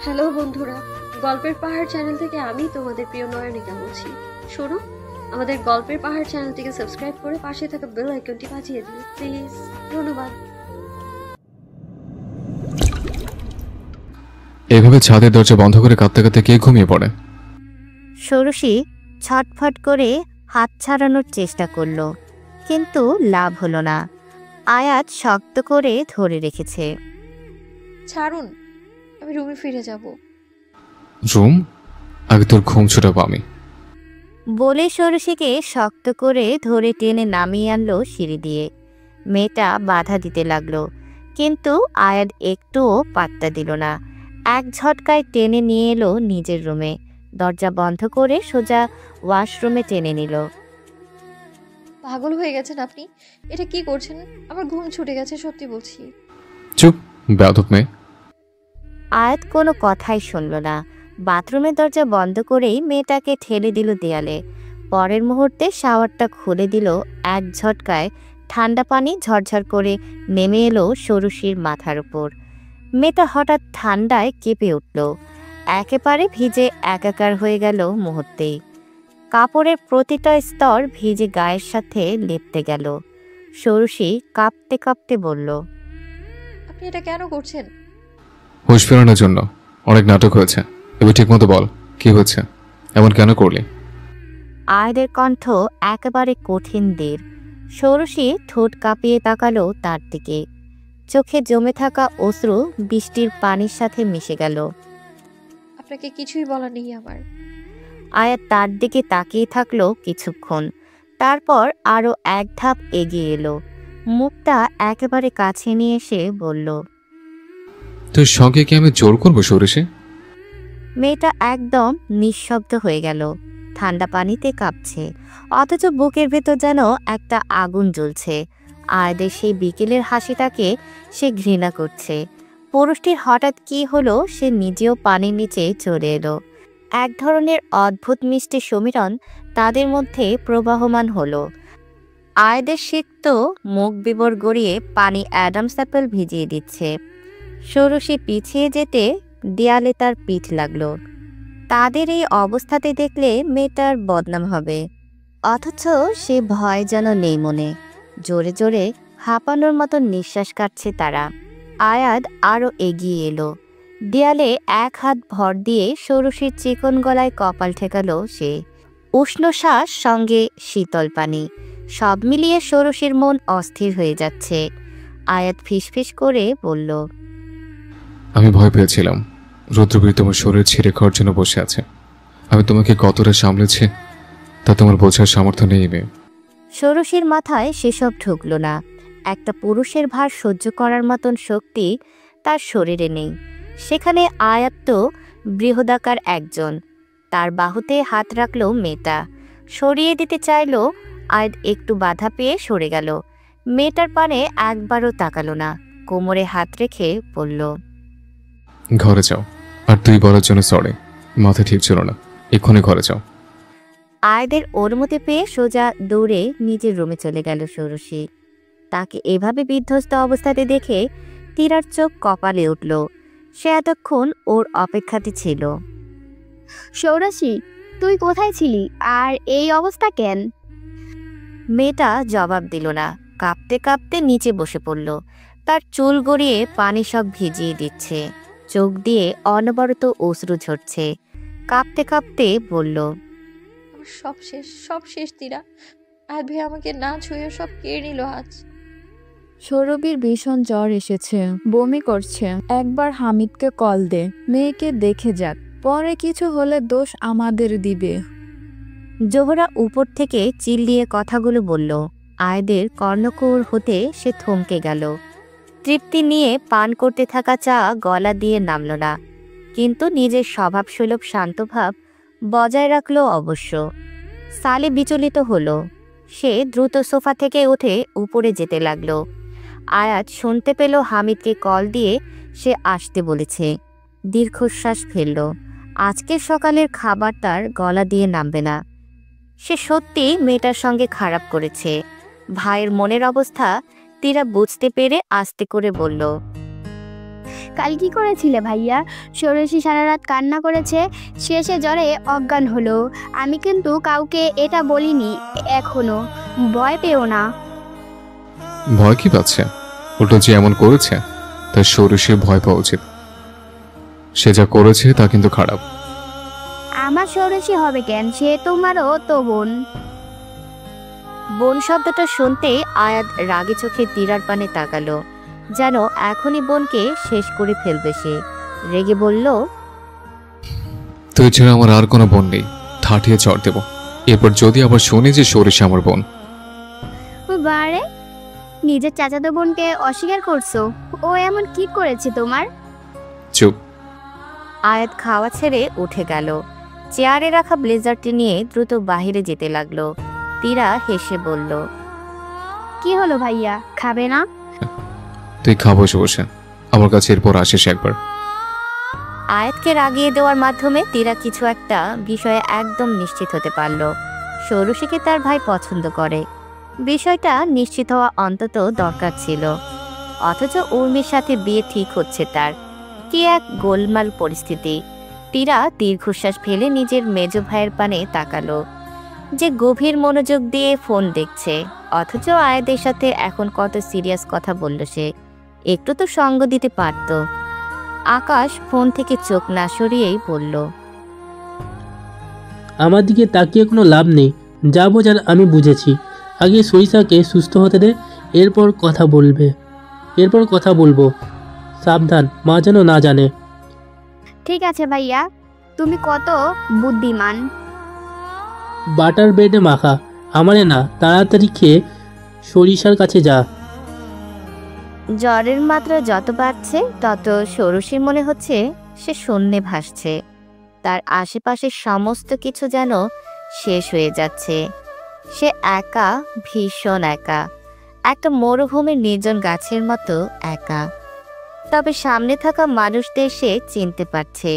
Hello বন্ধুরা, গল্পের পাহাড় চ্যানেল থেকে আমি তোমাদের প্রিয় নয়নিকা বলছি। শোনো, আমাদের গল্পের পাহাড় চ্যানেলটিকে সাবস্ক্রাইব করে পাশে থাকা বেল আইকনটি বাজিয়ে দিও প্লিজ। ধন্যবাদ। এভাবে ছাদের দরজা বন্ধ করে কাঁদতে কাঁদতে কে ঘুমিয়ে পড়ে? ষোড়শী ছটফট করে হাত ছাড়ানোর চেষ্টা করল, কিন্তু লাভ হলো না। আয়াত শক্ত করে ধরে রেখেছে। ছাড়ুন, আমি রুমে ফিরে যাব। রুম? আগে তোর ঘুম ছুটাবো আমি। বলে ষোড়শীকে শক্ত করে ধরে টেনে নামিয়ে আনলো সিঁড়ি দিয়ে। মেয়েটা বাধা দিতে লাগলো, কিন্তু আয়াত একটুও পাত্তা দিল না। এক ঝটকায় টেনে নিয়ে এলো নিজের রুমে। দরজা বন্ধ করে সোজা ওয়াশরুমে টেনে নিল। পাগল হয়ে গেছেন আপনি? এটা কি করছেন? আমার ঘুম ছুটে গেছে, সত্যি বলছি। চুপ, বেয়াদব মেয়ে। আয়াত কোনো কথাই শুনল না। বাথরুমের দরজা বন্ধ করেই মেয়েটাকে ঠেলে দিল দেয়ালে। পরের মুহূর্তে শাওয়ারটা খুলে দিল। এক ঝটকায় ঠান্ডা পানি ঝরঝর করে নেমে এলো ষোড়শীর মাথার উপর। মেয়েটা হঠাৎ ঠান্ডায় কেঁপে উঠল, একেবারে ভিজে একাকার হয়ে গেল মুহূর্তেই। কাপড়ের প্রতিটা স্তর ভিজে গায়ের সাথে লেপতে গেল। ষোড়শী কাঁপতে কাঁপতে বলল, আপনি এটা কেন করছেন? হুঁশ ফেরানোর জন্য। অনেক নাটক হয়েছে, এবার ঠিক মতো বল, কি হচ্ছে? এমন কেন করলি? আয়াদের কণ্ঠ একেবারে কঠিন দের। ষোড়শী ঠোঁট কাঁপিয়ে তাকালো তার দিকে। চোখে জমে থাকা অশ্রু বৃষ্টির পানির সাথে মিশে গেল। আপনাকে কিছুই বলার নেই আমার। আয়াত তার দিকে তাকিয়ে থাকলো কিছুক্ষণ, তারপর আরো এক ধাপ এগিয়ে এলো। মুখটা একেবারে কাছে নিয়ে এসে বলল, তোর সঙ্গে কি আমি জোর করবো ষোড়শী? মেয়েটা একদম নিঃশব্দ হয়ে গেল, ঠান্ডা পানিতে কাঁপছে, অথচ বুকের ভেতর যেন একটা আগুন জ্বলছে। আয়াদের সেই বিকেলের হাসিটাকে সে ঘৃণা করছে। পুরুষটির হঠাৎ কি হলো, সে নিজেও পানির নিচে চলে এলো। এক ধরনের অদ্ভুত মিষ্টি সমীরণ তাদের মধ্যে প্রবাহমান হলো। আয়াদের সিক্ত মুখ বিবর গড়িয়ে পানি অ্যাডামস অ্যাপেল ভিজিয়ে দিচ্ছে। ষোড়শী পিছিয়ে যেতে দেয়ালে তার পিঠ লাগলো। তাদের এই অবস্থাতে দেখলে মেয়েটার বদনাম হবে, অথচ সে ভয় যেন নেই মনে। জোরে জোরে হাঁপানোর মতো নিঃশ্বাস কাটছে তারা। আয়াদ আরও এগিয়ে এলো। দেয়ালে এক হাত ভর দিয়ে ষোড়শীর চিকন গলায় কপাল ঠেকালো সে। উষ্ণ শ্বাস সঙ্গে শীতল পানি, সব মিলিয়ে ষোড়শীর মন অস্থির হয়ে যাচ্ছে। আয়াত ফিসফিস করে বলল, আমি ভয় পেয়েছিলাম রুদ্রবীর তোমার শরীর ছিঁড়ে খাওয়ার জন্য বসে আছে। আমি তোমাকে কতটা সামলেছি তা তোমার বোঝার সামর্থ্য নেই মেয়ে। ষোড়শীর মাথায় সেসব ঢুকল না। একটা পুরুষের ভার সহ্য করার মতন শক্তি তার শরীরে নেই। সেখানে আয়াত তো বৃহদাকার একজন। তার বাহুতে হাত রাখল মেয়েটা, সরিয়ে দিতে চাইল। আয়াত একটু বাধা পেয়ে সরে গেল। মেয়েটার পানে একবারও তাকালো না, কোমরে হাত রেখে বলল, ঘরে যাও। আর তুই বলার জন্য সরি, মাথা ঠিক ছিল না, এক্ষুনি ঘরে যাও। আয়াদের অনুমতি পেয়ে সোজা দৌড়ে নিজের রুমে চলে গেল ষোড়শী। তাকে এভাবে বিধ্বস্ত অবস্থাতে দেখে তীরার চোখ কপালে উঠল। সে এতক্ষণ ওর অপেক্ষাতে ছিল। ষোড়শী, তুই কোথায় ছিলি আর এই অবস্থা কেন? মেয়েটা জবাব দিল না, কাঁপতে কাঁপতে নিচে বসে পড়ল। তার চুল গড়িয়ে পানি সব ভিজিয়ে দিচ্ছে, চোখ দিয়ে অনবরত অশ্রু ঝরছে। কাঁপতে কাঁপতে বলল, আমার সব শেষ, সব শেষ তীরা। আয়াত ভাই আমাকে না ছুঁয়ে সব কেড়ে নিল আজ। সৌরভীর ভীষণ জ্বর এসেছে, বমি করছে। একবার হামিদকে কল দে, মেয়েকে দেখে যাক, পরে কিছু হলে দোষ আমাদের দিবে। জোহরা উপর থেকে চিল্লিয়ে কথাগুলো বলল। আয়াদের কর্ণকুহর হতে সে থমকে গেল। তৃপ্তি নিয়ে পান করতে থাকা চা গলা দিয়ে নামল না, কিন্তু নিজের স্বভাবসুলভ শান্তভাব বজায় রাখল অবশ্য। সালে বিচলিত হলো। সে দ্রুত সোফা থেকে উঠে উপরে যেতে লাগল। আয়াত শুনতে পেল হামিদকে কল দিয়ে সে আসতে বলেছে। দীর্ঘশ্বাস ফেলল। আজকের সকালের খাবার তার গলা দিয়ে নামবে না। সে সত্যি মেয়েটার সঙ্গে খারাপ করেছে। ভাইয়ের মনের অবস্থা তীরা বুঝতে পেরে আস্তে করে বলল, কাল কি করেছিলে ভাইয়া? ষোড়শী সারা রাত কান্না করেছে, শেষে জ্বরে অজ্ঞান হলো। আমি কিন্তু কাউকে এটা বলিনি এখনো। ভয় পেও না। ভয় কি পাচ্ছে? উল্টো যে এমন করেছে তার ষোড়শী ভয় পাওয়া উচিত। সে যা করেছে তা কিন্তু খারাপ। আমার ষোড়শী হবে কেন? সে তোমারও তো বোন। বোন শব্দটা শুনতে আয়াত রাগে চোখে তীরার পানে তাকালো, যেন এখনই বোনকে শেষ করে ফেলবে সে। রেগে বলল, তুই ছাড়া আমার আর কোনো বোন নেই, ঠাঠিয়ে চড় দেব। এরপর যদি আবার শুনি যে ষোড়শী আমার বোন। বারে, নিজের চাচাতো বোনকে অস্বীকার করছো? ও এমন কি করেছে তোমার? চুপ। আয়াত খাওয়া ছেড়ে উঠে গেল। চেয়ারে রাখা ব্লেজারটি নিয়ে দ্রুত বাহিরে যেতে লাগলো। তীরা হেসে বলল, কি হলো ভাইয়া, খাবে না? তুই খাবো বসে, আমার কাছে এরপর আসিস একবার। আয়াতকে রাগিয়ে দেওয়ার মাধ্যমে তীরা কিছু একটা বিষয়ে একদম নিশ্চিত হতে পারল। ষোড়শীকে তার ভাই পছন্দ করে। বিষয়টা নিশ্চিত হওয়া অন্তত দরকার ছিল। অথচ উর্মির সাথে বিয়ে ঠিক হচ্ছে তার। কি এক গোলমাল পরিস্থিতি। তীরা দীর্ঘশ্বাস ফেলে নিজের মেজ ভাইয়ের পানে তাকালো, যে গভীর মনোযোগ দিয়ে ফোন দেখছে। অথচ আয়াদের সাথে এখন কত সিরিয়াস কথা বলল সে। একটু তো সঙ্গ দিতে পারত। আকাশ ফোন থেকে চোখ না সরিয়েই বলল, আমার দিকে তাকিয়ে কোনো লাভ নেই, যা বোঝার আমি বুঝেছি। আগে সরিষাকে সুস্থ হতে দে, এরপর কথা বলবো। সাবধান, মা যেন না জানে। ঠিক আছে ভাইয়া, তুমি কত বুদ্ধিমান। বাটার ব্রেডে মাখা, আমারে না। তাড়াতাড়ি খেয়ে সরিষার কাছে যা। জ্বরের মাত্রা যত বাড়ছে তত ষোড়শীর মনে হচ্ছে সে শূন্যে ভাসছে। তার আশেপাশের সমস্ত কিছু যেন শেষ হয়ে যাচ্ছে। সে একা, ভীষণ একা, একটা মরুভূমির নির্জন গাছের মতো একা। তবে সামনে থাকা মানুষদের সে চিনতে পারছে।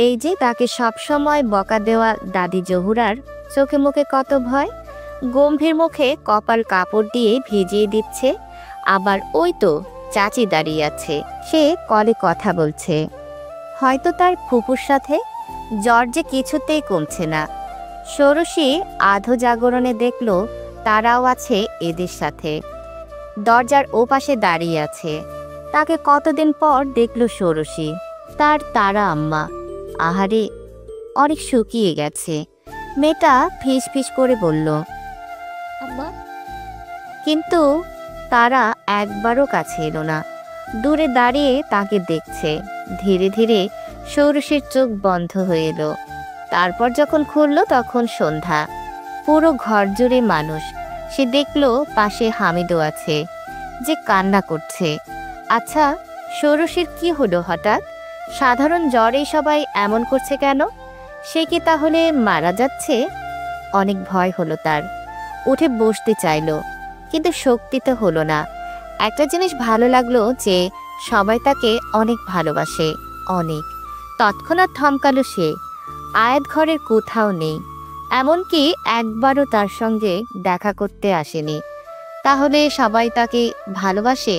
এই যে তাকে সবসময় বকা দেওয়া দাদি জহুরার চোখে মুখে কত ভয়, গম্ভীর মুখে কপাল কাপড় দিয়ে ভিজিয়ে দিচ্ছে। আবার ওই তো চাচি দাঁড়িয়ে আছে, সে কলে কথা বলছে, হয়তো তার ফুপুর সাথে। জ্বর যে কিছুতেই কমছে না। ষোড়শী আধো জাগরণে দেখল তারাও আছে এদের সাথে। দরজার ওপাশে দাঁড়িয়ে আছে। তাকে কতদিন পর দেখল ষোড়শী, তার তারা আম্মা। আহারে, অনেক শুকিয়ে গেছে। মেয়েটা ফিস ফিস করে বলল, আম্মা। কিন্তু তারা একবারও কাছে এলো না। দূরে দাঁড়িয়ে তাকে দেখছে। ধীরে ধীরে ষোড়শীর চোখ বন্ধ হয়ে এলো। তারপর যখন খুলল তখন সন্ধ্যা। পুরো ঘর জুড়ে মানুষ। সে দেখল পাশে হামিদও আছে, যে কান্না করছে। আচ্ছা, ষোড়শীর কি হলো হঠাৎ? সাধারণ জ্বরেই সবাই এমন করছে কেন? সে কি তাহলে মারা যাচ্ছে? অনেক ভয় হলো তার। উঠে বসতে চাইলো, কিন্তু শক্তি তো হলো না। একটা জিনিস ভালো লাগলো যে সবাই তাকে অনেক ভালোবাসে, অনেক। তৎক্ষণাৎ থমকালো সে। আয়াত ঘরের কোথাও নেই, এমনকি একবারও তার সঙ্গে দেখা করতে আসেনি। তাহলে সবাই তাকে ভালোবাসে?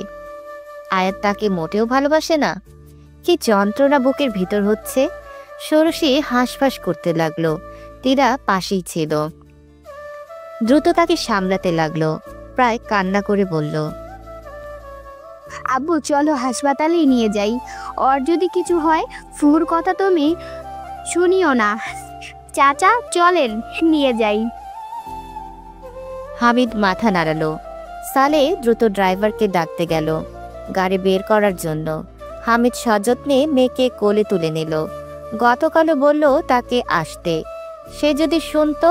আয়াত তাকে মোটেও ভালোবাসে না। কি যন্ত্রণা বুকের ভিতর হচ্ছে। ষোড়শী হাঁসফাঁস করতে লাগলো। তীরা পাশেই ছিল। দ্রুত তাকে সামলাতে লাগলো, প্রায় কান্না করে বলল, আব্বু চলো হাসপাতালে নিয়ে যাই। ওর যদি কিছু হয় ফুর কথা তুমি শুনিও না। চাচা চলেন, নিয়ে যাই। হামিদ মাথা নাড়ালো। সালে দ্রুত ড্রাইভারকে ডাকতে গেল গাড়ি বের করার জন্য। হামিদ সযত্নে মেয়েকে কোলে তুলে নিল। গতকালও বলল তাকে আসতে। সে যদি শুনতো।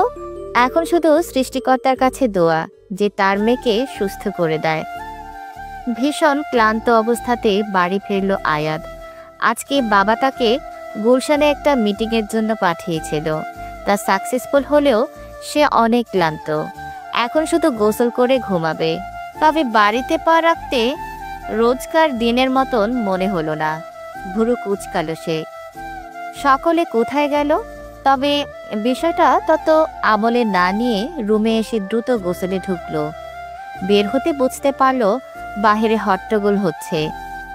এখন শুধু সৃষ্টিকর্তার কাছে দোয়া যে তার মেয়েকে সুস্থ করে দেয়। ভীষণ ক্লান্ত অবস্থাতে বাড়ি ফিরল আয়াত। আজকে বাবা তাকে গুলশানে একটা মিটিংয়ের জন্য পাঠিয়েছিল। তা সাকসেসফুল হলেও সে অনেক ক্লান্ত। এখন শুধু গোসল করে ঘুমাবে। তবে বাড়িতে পা রাখতে রোজকার দিনের মতন মনে হলো না। ভুরু কুচকালো সে। সকলে কোথায় গেল? তবে বিষয়টা তত আমলে না নিয়ে রুমে এসে দ্রুত গোসলে ঢুকলো। বের হতে বুঝতে পারল বাহিরে হট্টগোল হচ্ছে।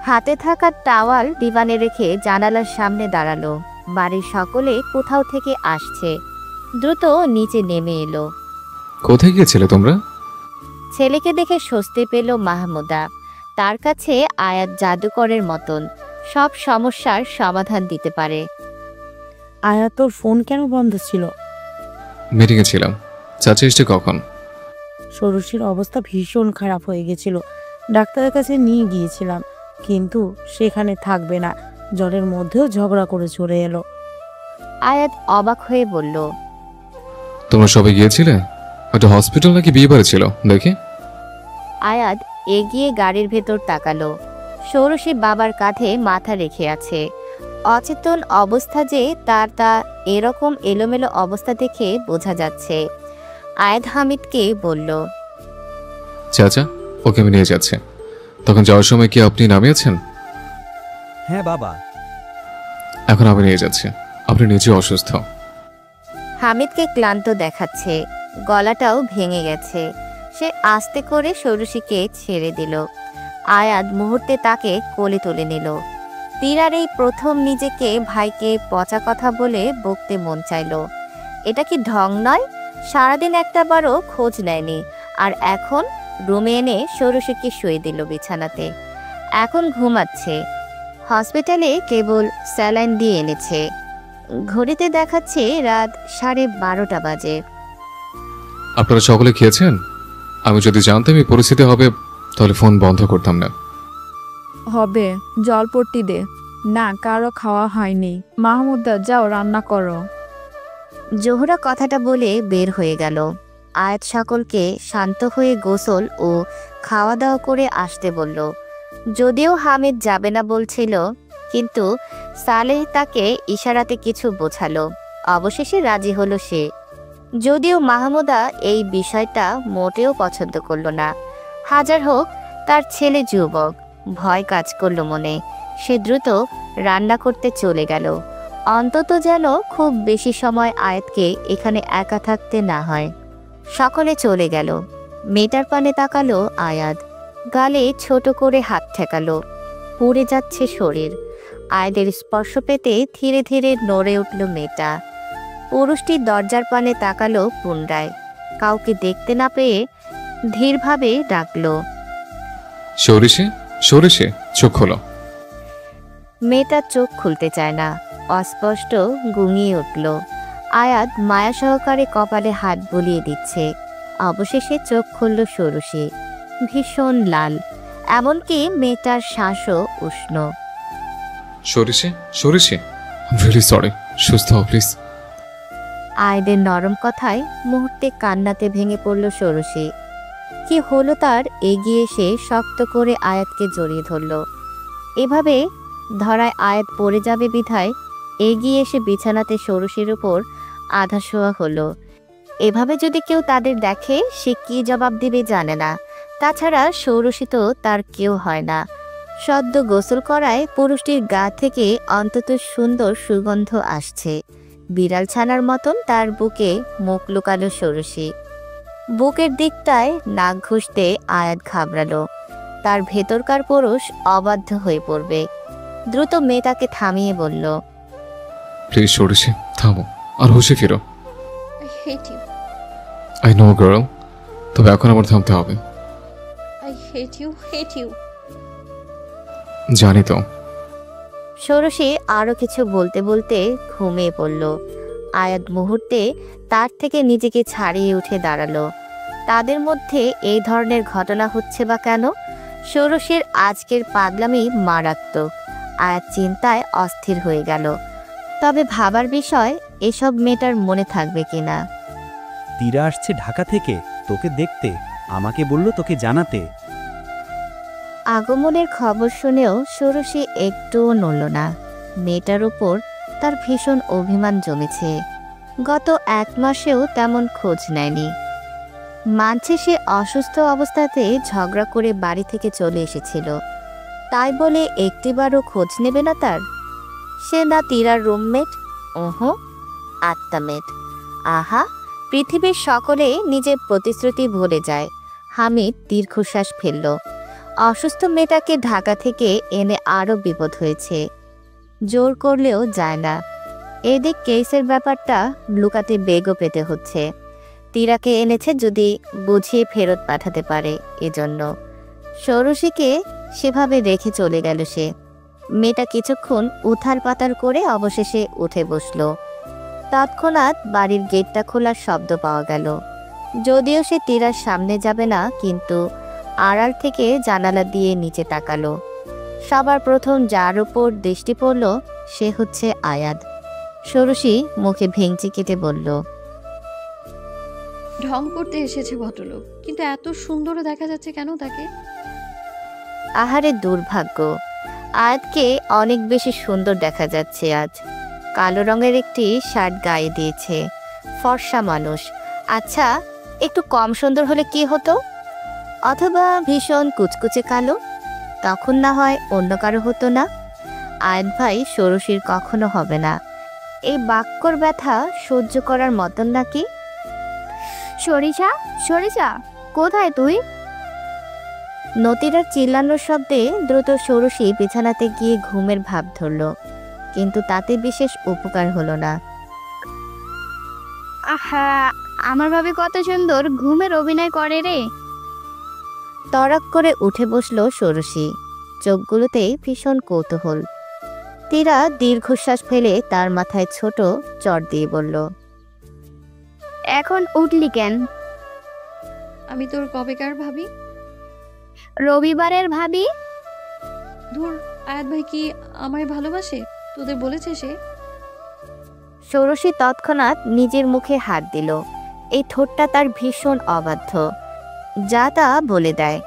হাতে থাকা টাওয়াল ডিভানে রেখে জানালার সামনে দাঁড়ালো। বাড়ির সকলে কোথাও থেকে আসছে। দ্রুত নিচে নেমে এলো। কোথায় গিয়েছিলে তোমরা? ছেলেকে দেখে স্বস্তি পেল মাহমুদা। তার কাছে আয়াত জাদুকরের মতন সব সমস্যার সমাধান দিতে পারে। আয়া, তোর ফোন কেন বন্ধ ছিল? মিটিংয়ে ছিলাম। চাচা এসছে কখন? ষোড়শীর অবস্থা ভীষণ খারাপ হয়ে গেছিল, ডাক্তারের কাছে নিয়ে গিয়েছিলাম, কিন্তু সেখানে থাকবে না, জ্বরের মধ্যেও ঝগড়া করে চলে এলো। আয়াত অবাক হয়ে বলল, তোমরা সবাই গিয়েছিলে? একটা হসপিটাল নাকি বিয়ে বাড়ি ছিল দেখি। আয়াত এগিয়ে গাড়ির ভেতর তাকালো। ষোড়শী বাবার কাঁধে মাথা রেখে আছে। অচেতন অবস্থা যে তার, তা এরকম এলোমেলো অবস্থা দেখে বোঝা যাচ্ছে। আয়াত হামিদকে বলল, চাচা, ওকে আমি নিয়ে যাচ্ছি। তখন যাওয়ার সময় কি আপনি নামিয়েছেন? হ্যাঁ বাবা। এখন আমি নিয়ে যাচ্ছি। আপনি নিজে অসুস্থ। হামিদকে ক্লান্ত দেখাচ্ছে, গলাটাও ভেঙে গেছে। সে আস্তে করে ষোড়শীকে ছেড়ে দিল। আয়াত মুহূর্তে তাকে কোলে তুলে নিল। তীরার এই প্রথম নিজেকে ভাইকে পচা কথা বলে বকতে মন চাইল। এটা কি ঢং নয়? সারাদিন একটাবারও খোঁজ নেয়নি, আর এখন রুমে এনে ষোড়শীকে শুয়ে দিল বিছানাতে। এখন ঘুমাচ্ছে। হসপিটালে কেবল স্যালাইন দিয়ে এনেছে। ঘড়িতে দেখাচ্ছে রাত 12:30 বাজে। আপনারা সকলে খেয়েছেন? আমি যদি জানতাম এই পরিস্থিতি হবে তাহলে ফোন বন্ধ করতাম না। হবে, জলপট্টি দে। না, কারো খাওয়া হয়নি। মাহমুদা, যাও রান্না করো। জোহরা কথাটা বলে বের হয়ে গেল। আয়াত সকলকে শান্ত হয়ে গোসল ও খাওয়া দাওয়া করে আসতে বলল। যদিও হামিদ যাবে না বলছিল, কিন্তু সালেহ তাকে ইশারাতে কিছু বোঝালো। অবশেষে রাজি হলো সে। যদিও মাহমুদা এই বিষয়টা মোটেও পছন্দ করলো না। হাজার হোক তার ছেলে যুবক, ভয় কাজ করলো মনে। সে দ্রুত রান্না করতে চলে গেল। অন্তত যেন খুব বেশি সময় আয়াতকে এখানে একা থাকতে না হয়। সকলে চলে গেল। মেয়েটার পানে তাকালো আয়াত। গালে ছোট করে হাত ঠেকালো। পুড়ে যাচ্ছে শরীর। আয়াতের স্পর্শ পেতে ধীরে ধীরে নড়ে উঠল মেয়েটা। পুরুষটি দরজার পানে তাকালো পুনরায়। কাউকে দেখতে না পেয়ে ধীরভাবে ডাকলো, ষোড়শী, ষোড়শী, চোখ খোলো। মেয়েটা চোখ খুলতে চায় না, অস্পষ্ট গুঙিয়ে উঠল। আয়াত মায়া সহকারে কপালে হাত বুলিয়ে দিচ্ছে। অবশেষে চোখ খুলল ষোড়শী। ভীষণ লাল, এমনকি মেয়েটার শ্বাসও উষ্ণ। ষোড়শী, ষোড়শী, রিয়েলি সরি, সুস্থ হও প্লিজ। আয়াদের নরম কথায় মুহূর্তে কান্নাতে ভেঙে পড়ল ষোড়শী। কি হলো তার? এগিয়ে এসে শক্ত করে আয়াতকে জড়িয়ে ধরল। এভাবে ধরায় আয়াত পড়ে যাবে বিধায় এগিয়ে এসে বিছানাতে ষোড়শীর উপর আধা শোয়া হলো। এভাবে যদি কেউ তাদের দেখে, সে কি জবাব দিবে জানে না। তাছাড়া ষোড়শী তো তার কেউ হয় না। সদ্য গোসল করায় পুরুষটির গা থেকে অন্তত সুন্দর সুগন্ধ আসছে। বিড়াল ছানার মতন তার বুকে মুখ লুকালো ষোড়শী। বুকের দিকটায় নাক ঘুষতে আয়াত ঘাবড়ালো। তার ভেতরকার পুরুষ অবাধ্য হয়ে পড়বে। দ্রুত মেয়েটাকে থামিয়ে বলল, প্লিজ ষোড়শী, থামো আর হুঁশে ফিরো। I hate you. I know girl, তবে এখন আমার থামতে হবে। I hate you, hate you. জানি তো। ষোড়শী আরো কিছু বলতে বলতে ঘুমিয়ে পড়ল। আয়াত মুহূর্তে তার থেকে নিজেকে ছাড়িয়ে উঠে দাঁড়ালো। তাদের মধ্যে এই ধরনের ঘটনা হচ্ছে বা কেন? ষোড়শীর আজকের পাগলামি মারাত্মক। আয়াত চিন্তায় অস্থির হয়ে গেল। তবে ভাবার বিষয়, এসব মেয়েটার মনে থাকবে কিনা। তীরা আসছে ঢাকা থেকে তোকে দেখতে, আমাকে বলল তোকে জানাতে। আগমনের খবর শুনেও ষোড়শী একটুও নড়ল না। মেয়েটার উপর তার ভীষণ অভিমান জমেছে। গত 1 মাসেও তেমন খোঁজ নেয়নি। মানছে সে অসুস্থ অবস্থাতে ঝগড়া করে বাড়ি থেকে চলে এসেছিল, তাই বলে একটিবারও খোঁজ নেবে না তার? সে না তীরার রুমমেট, ওহো আত্মামেট। আহা, পৃথিবীর সকলে নিজের প্রতিশ্রুতি ভুলে যায়। হামিদ দীর্ঘশ্বাস ফেলল। অসুস্থ মেয়েটাকে ঢাকা থেকে এনে আরও বিপদ হয়েছে, জোর করলেও যায় না। এদিক কেসের ব্যাপারটা লুকাতে বেগও পেতে হচ্ছে। তীরাকে এনেছে যদি বুঝিয়ে ফেরত পাঠাতে পারে, এজন্য ষোড়শীকে সেভাবে রেখে চলে গেল সে। মেয়েটা কিছুক্ষণ উথাল পাতাল করে অবশেষে উঠে বসল। তৎক্ষণাৎ বাড়ির গেটটা খোলার শব্দ পাওয়া গেল। যদিও সে তীরার সামনে যাবে না, কিন্তু আড়াল থেকে জানালা দিয়ে নিচে তাকালো। সবার প্রথম যার উপর দৃষ্টি পড়ল সে হচ্ছে আয়াদ। ষোড়শী মুখে ভেঙচি কেটে বলল, ঢং করতে এসেছে ভদ্রলোক, কিন্তু এত সুন্দরও দেখা যাচ্ছে কেন তাকে? আহারে দুর্ভাগ্য, আয়াতকে অনেক বেশি সুন্দর দেখা যাচ্ছে আজ। কালো রঙের একটি শার্ট গায়ে দিয়েছে, ফর্সা মানুষ। আচ্ছা, একটু কম সুন্দর হলে কি হতো? অথবা ভীষণ কুচকুচে কালো, তখন না হয় অন্য কারো হতো না। আয়াত ভাই ষোড়শীর কখনো হবে না। এই বাক্যর ব্যথা সহ্য করার মতন নাকি? সরিষা, সরিষা, কোথায় তুই? নতিরার চিল্লানোর শব্দে দ্রুত ষোড়শী বিছানাতে গিয়ে ঘুমের ভাব ধরল, কিন্তু তাতে বিশেষ উপকার হলো না। আহা, আমার ভাবে কত সুন্দর ঘুমের অভিনয় করে রে। তড়াক করে উঠে বসল ষোড়শী, চোখগুলোতে ভীষণ কৌতূহল। তীরা দীর্ঘশ্বাস ফেলে তার মাথায় ছোট চড় দিয়ে বলল, এখন উঠলি কেন? আমি তোর কবেকার ভাবি। রবিবারের ভাবি? ধুর, আয়াত ভাই কি আমায় ভালোবাসে? তোদের বলেছে সে? ষোড়শী তৎক্ষণাৎ নিজের মুখে হাত দিল। এই ঠোঁটটা তার ভীষণ অবাধ্য, যা তা বলে দেয়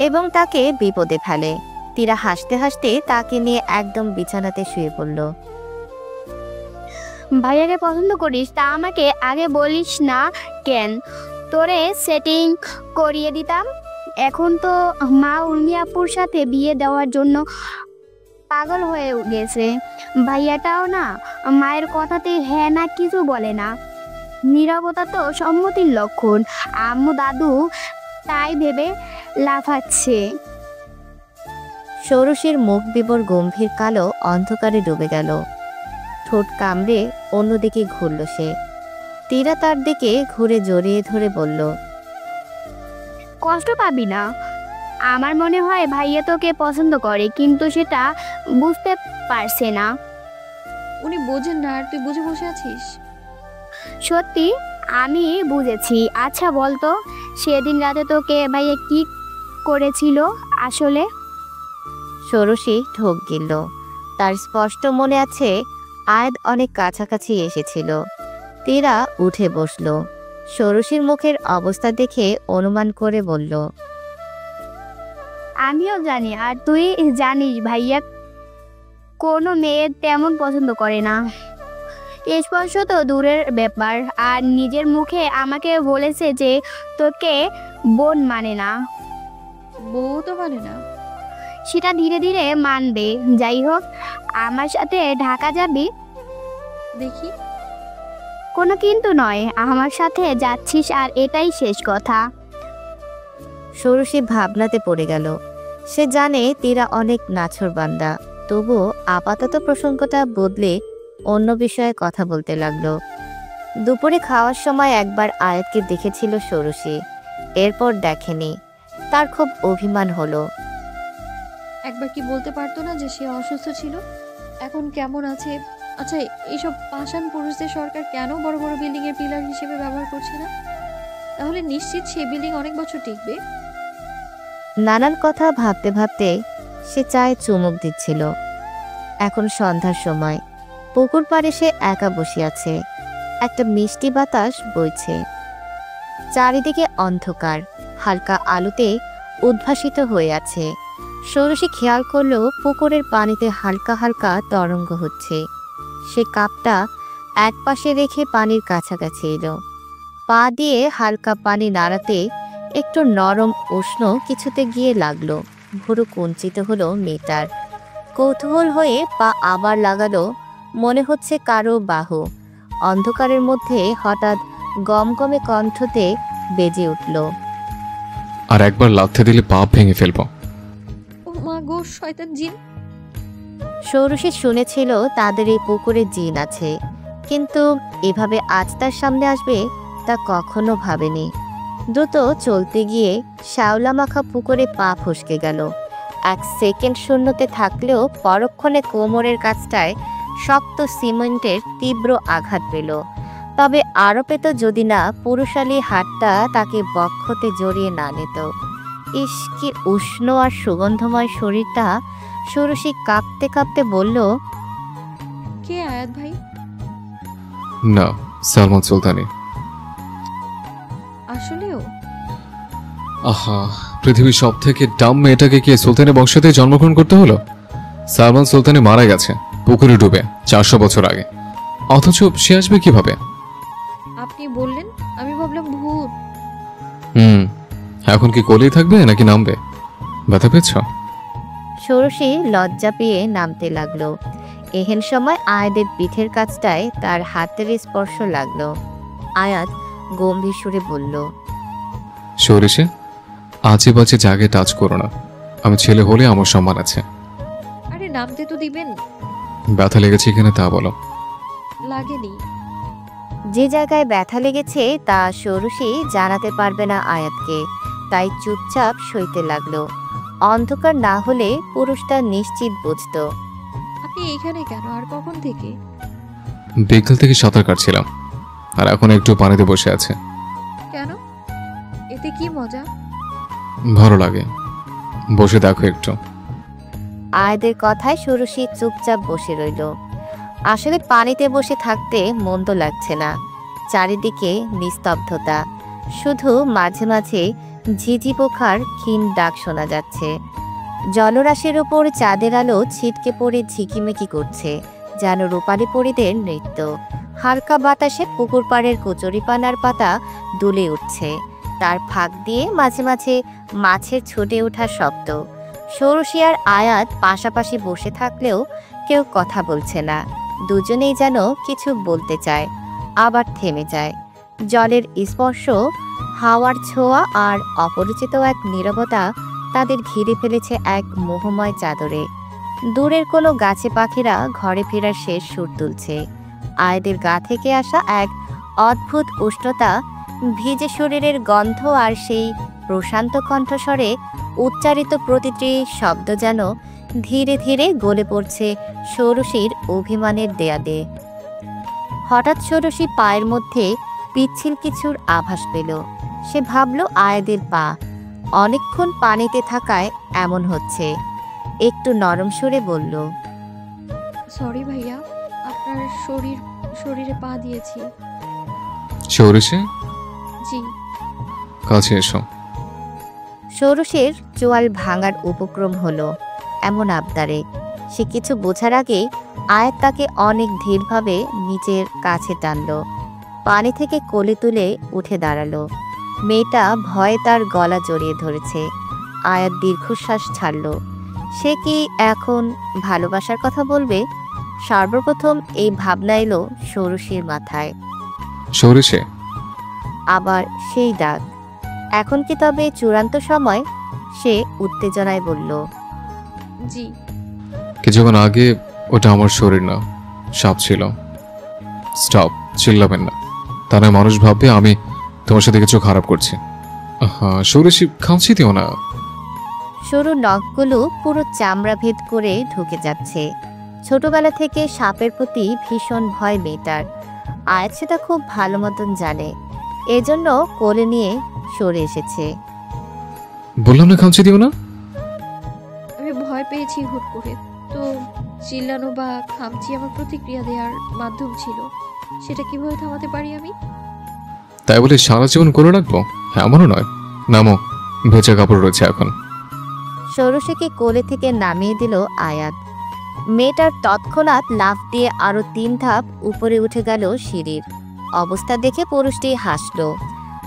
এবং তাকে বিপদে ফেলে। তীরা হাসতে হাসতে তাকে নিয়ে একদম বিছানাতে শুয়ে পড়ল। ভাইয়াকে পছন্দ করিস তা আমাকে আগে বলিস না কেন? তোরে সেটিং করিয়ে দিতাম। এখন তো মা উর্মি আপুর সাথে বিয়ে দেওয়ার জন্য পাগল হয়ে গেছে। ভাইয়াটাও না মায়ের কথাতে হ্যাঁ না কিছু বলে না। নীরবতা তো সম্মতির লক্ষণ। আম্মু দাদু তাই ভেবে লাফাচ্ছে। ষোড়শীর মুখ বিবর গম্ভীর কালো অন্ধকারে ডুবে গেল। ঠোঁট কামড়ে অন্যদিকে ঘুরল সে। তীরা তার দিকে ঘুরে জড়িয়ে ধরে বলল, কষ্ট পাবি না। আমার মনে হয় ভাইয়া তোকে পছন্দ করে, কিন্তু সেটা বুঝতে পারছে না। উনি বোঝেন না আর তুই বুঝে বসে আছিস? সত্যি আমি বুঝেছি। আচ্ছা বলতো, সেদিন রাতে তোকে ভাইয়া কি করেছিল আসলে? ষোড়শী ঢোক গিলল। তার স্পষ্ট মনে আছে আয়াত অনেক কাছাকাছি এসেছিল। তীরা উঠে বসল। ষোড়শীর মুখের অবস্থা দেখে অনুমান করে বলল, আমিও জানি আর তুই জানিস ভাইয়া কোনো মেয়ে তেমন পছন্দ করে না। স্পর্শ তো দূরের ব্যাপার, আর নিজের মুখে আমাকে বলেছে যে তোকে বোন মানে না। বউ তো মানে না। সেটা ধীরে ধীরে মানবে। যাই হোক, আমার সাথে ঢাকা যাবি? দেখি। কোনো কিন্তু নয়, আমার সাথে যাচ্ছিস আর এটাই শেষ কথা। ষোড়শী ভাবনাতে পড়ে গেল। সে জানে তীরা অনেক নাছোড়বান্দা, তবুও আপাতত প্রসঙ্গটা বদলে অন্য বিষয়ে কথা বলতে লাগলো। দুপুরে খাওয়ার সময় একবার আয়াতকে দেখেছিল ষোড়শী, এরপর দেখেনি। তার খুব অভিমান হলো। একবার কি বলতে পারতো না যে সে অসুস্থ ছিল, এখন কেমন আছে? আচ্ছা, এইসব পাষাণ পুরুষদের সরকার কেন বড় বড় বিল্ডিং এর পিলার হিসেবে ব্যবহার করছে না? তাহলে নিশ্চিত সেই বিল্ডিং অনেক বছর টিকবে। নানান কথা ভাবতে ভাবতে সে চায়ে চুমুক দিচ্ছিল। এখন সন্ধ্যার সময়। পুকুর পাড়ে সে একা বসে আছে। একটা মিষ্টি বাতাস বইছে। চারিদিকে অন্ধকার, হালকা আলোতে উদ্ভাসিত হয়ে আছে। ষোড়শী খেয়াল করলো পুকুরের পানিতে হালকা হালকা তরঙ্গ হচ্ছে। সে কাপটা এক পাশে রেখে পানির কাছাকাছি এলো। পা দিয়ে হালকা পানি নাড়াতে একটু নরম উষ্ণ কিছুতে গিয়ে লাগলো। ভুরু কুঞ্চিত হলো মেয়েটার। কৌতূহল হয়ে পা আবার লাগালো। মনে হচ্ছে কারো বাহু। অন্ধকারের মধ্যে হঠাৎ গমগমে কণ্ঠতে বেজে উঠল, আর একবার লাথি দিলে পা ভেঙে ফেলবো। ও মা গো, শয়তান জিন! ষোড়শী শুনেছিল তাদের এই পুকুরে জিন আছে, কিন্তু এভাবে আজ তার সামনে আসবে তা কখনো ভাবেনি। দ্রুত চলতে গিয়ে শ্যাওলা মাখা পুকুরে পা ফসকে গেল। 1 সেকেন্ড শূন্যতে থাকলেও পরক্ষণে কোমরের কাছটায় শক্ত সিমেন্টের তীব্র আঘাত পেল। তবে আরও পেত যদি না পুরুষালী হাতটা তাকে বক্ষতে জড়িয়ে না নিত। ইস, কি উষ্ণ আর সুগন্ধময় শরীরটা! ষোড়শী কাঁপতে কাঁপতে বলল, কে আয়াত ভাই? না, সালমান সুলতানি। আসলেও? আহা, পৃথিবীর সব থেকে ডাম মেয়েটাকে কি সুলতানের বংশতে জন্মগ্রহণ করতে হলো? সালমান সুলতানি মারা গেছে পুকুরে ডুবে 400 বছর আগে, অথচ সে আসবে কিভাবে? আপনি বললেন, আমি ভাবলাম ভূত। এখন কি কোলেই থাকবে নাকি নামবে? ব্যথা পেয়েছ? ষোড়শী লজ্জা পেয়ে নামতে লাগলো। এহেন সময় আয়াতের পিঠের কাছটায় তার হাতের স্পর্শ লাগলো। আয়াত গম্ভীর সুরে বলল, সরিষে, আজে বাজে জায়গায় টাচ করো না। আমি ছেলে হলে আমার সম্মান আছে। আরে নামতে তো দিবেন। ব্যথা লেগেছে কিনা তা বলো। লাগেনি। যে জায়গায় ব্যথা লেগেছে তা ষোড়শী জানাতে পারবে না আয়াতকে, তাই চুপচাপ সইতে লাগলো। অন্ধকার না হলে পুরুষটা নিশ্চিত বুঝত। আপনি এখানে কেন, আর কখন থেকে? বিকেল থেকে সাঁতার কাটছিলাম, আর এখন একটু পানিতে বসে আছে। কেন? এতে কি মজা? ভালো লাগে, বসে দেখো একটু। আয়াদের কথায় ষোড়শী চুপচাপ বসে রইল। আসলে পানিতে বসে থাকতে মন্দ লাগছে না। চারিদিকে নিস্তব্ধতা, শুধু মাঝে মাঝে ঝিঝি পোকার ক্ষীণ ডাক শোনা যাচ্ছে। জলরাশির উপর চাঁদের আলো ছিটকে পড়ে ঝিকিমিকি করছে, যেন রূপালী পরীদের নৃত্য। হালকা বাতাসে পুকুর পাড়ের কচুরিপানার পাতা দুলে উঠছে, তার ফাঁক দিয়ে মাঝে মাঝে মাছের ছুটে ওঠার শব্দ। ষোড়শী আর আয়াত পাশাপাশি বসে থাকলেও কেউ কথা বলছে না। দুজনেই যেন কিছু বলতে চায়, আবার থেমে যায়। জলের স্পর্শ, হাওয়ার ছোঁয়া আর অপরিচিত এক নীরবতা তাদের ঘিরে ফেলেছে এক মোহময় চাদরে। দূরের কোনো গাছে পাখিরা ঘরে ফেরার শেষ সুর তুলছে। আয়াদের গা থেকে আসা এক অদ্ভুত উষ্ণতা, ভিজে শরীরের গন্ধ আর সেই প্রশান্ত কণ্ঠস্বরে উচ্চারিত প্রতিটি শব্দ যেন ধীরে ধীরে গলে পড়ছে ষোড়শীর অভিমানের দেয়ালে। হঠাৎ ষোড়শী পায়ের মধ্যে পিচ্ছিল কিছুর আভাস পেল। সে ভাবল আয়াদের পা। অনেকক্ষণ পানিতে থাকায় এমন হচ্ছে। একটু নরম সুরে বলল, সরি ভাইয়া, আপনার শরীরে পা দিয়েছি। সরিষে, জি। কাছে এসো। ষোড়শীর চোয়াল ভাঙার উপক্রম হলো এমন আবদারে। সে কিছু বোঝার আগেই আয়াত তাকে অনেক ধীরভাবে নিচের কাছে টানলো। পানি থেকে কোলে তুলে উঠে দাঁড়ালো। মেয়েটা ভয়ে তার গলা জড়িয়ে ধরেছে। আয়াত দীর্ঘশ্বাস ছাড়ল। সে কি এখন ভালোবাসার কথা বলবে? সর্বপ্রথম এই ভাবনা এলো ষোড়শীর মাথায়। সরিষে, আবার সেই ডাক। এখন কি তবে চূড়ান্ত সময়? সে উত্তেজনায় বলল, জি। কিছুক্ষণ আগে ওটা আমার শরীর না, সাপ ছিল। স্টপ, চিল্লাবেন না, তা নয় মানুষ ভাববে আমি তোমার সাথে কিছু খারাপ করছি। হ্যাঁ, সরিষি, খামছি দিও না। সরু নখগুলো পুরো চামড়া ভেদ করে ঢুকে যাচ্ছে। ছোটবেলা থেকে সাপের প্রতি ভীষণ ভয় মেয়েটার। আয়াত সেটা খুব ভালো মতন জানে, এজন্য কোলে নিয়ে সরে এসেছে। বললাম না খামছি দিও না। আমি ভয় পেয়েছি হুট করে, তো চিল্লানো বা খামচি আমার প্রতিক্রিয়া দেওয়ার মাধ্যম ছিল। সেটা কিভাবে থামাতে পারি আমি? তাই বলে সারা জীবন করে রাখবো এমনও নয়। নামো, ভেজা কাপড় রয়েছে এখন। ষোড়শীকে কোলে থেকে নামিয়ে দিল আয়াত। মেয়েটার তৎক্ষণাৎ লাফ দিয়ে আরো 3 ধাপ উপরে উঠে গেল সিঁড়ির। অবস্থা দেখে পুরুষটি হাসল।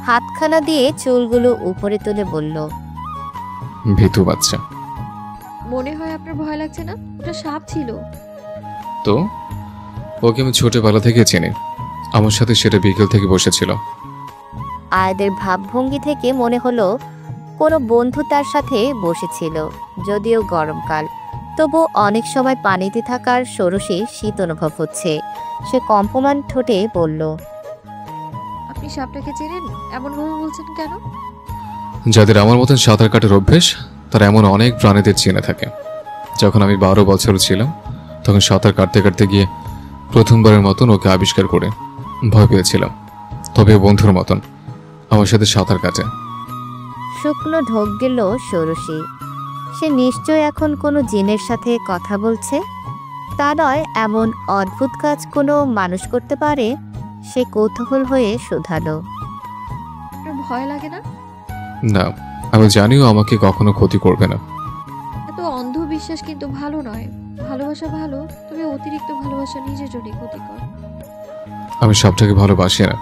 হাতখানা দিয়ে চুলগুলো উপরে তুলে বলল, ভীতু বাচ্চা। মনে হয় আপনার ভয় লাগছে না? ওটা সাপ ছিল। তো ওকে আমি ছোটবেলা থেকে চিনি, আমার সাথে সেটা বিকেল থেকে বসেছিল। আয়াদের ভাবভঙ্গি থেকে মনে হলো কোনো বন্ধু তার সাথে বসেছিল। যদিও গরমকাল, তবু অনেক সময় পানিতে থাকার ষোড়শী শীত অনুভব হচ্ছে। সে কম্পমান ঠোঁটে বলল, আপনি সাপটাকে চেনেন? এমনভাবে বলছেন কেন? যাদের আমার মতন সাঁতার কাটার অভ্যেস তারা এমন অনেক প্রাণীদের চিনে থাকে। যখন আমি 12 বছর ছিলাম তখন সাঁতার কাটতে কাটতে গিয়ে প্রথমবারের মতন ওকে আবিষ্কার করে ভয় পেয়েছিলাম। তবে ও বন্ধুর মতন আমার সাথে সাঁতার কাটে। শুকনো ঢোক গেল ষোড়শী। সে নিশ্চয় এখন কোনো জিনের সাথে কথা বলছে। তা নয় এমন অদ্ভুত কাজ কোনো মানুষ করতে পারে। সে কৌতূহল হয়ে শুধালো, আপনার ভয় লাগে না? না, আমি জানিও আমাকে কখনো ক্ষতি করবে না। এত অন্ধবিশ্বাস কিন্তু ভালো নয়। ভালোবাসা ভালো, তবে অতিরিক্ত ভালোবাসা নিজের জন্য ক্ষতিকর। আমি সবটাকে ভালোবাসি না,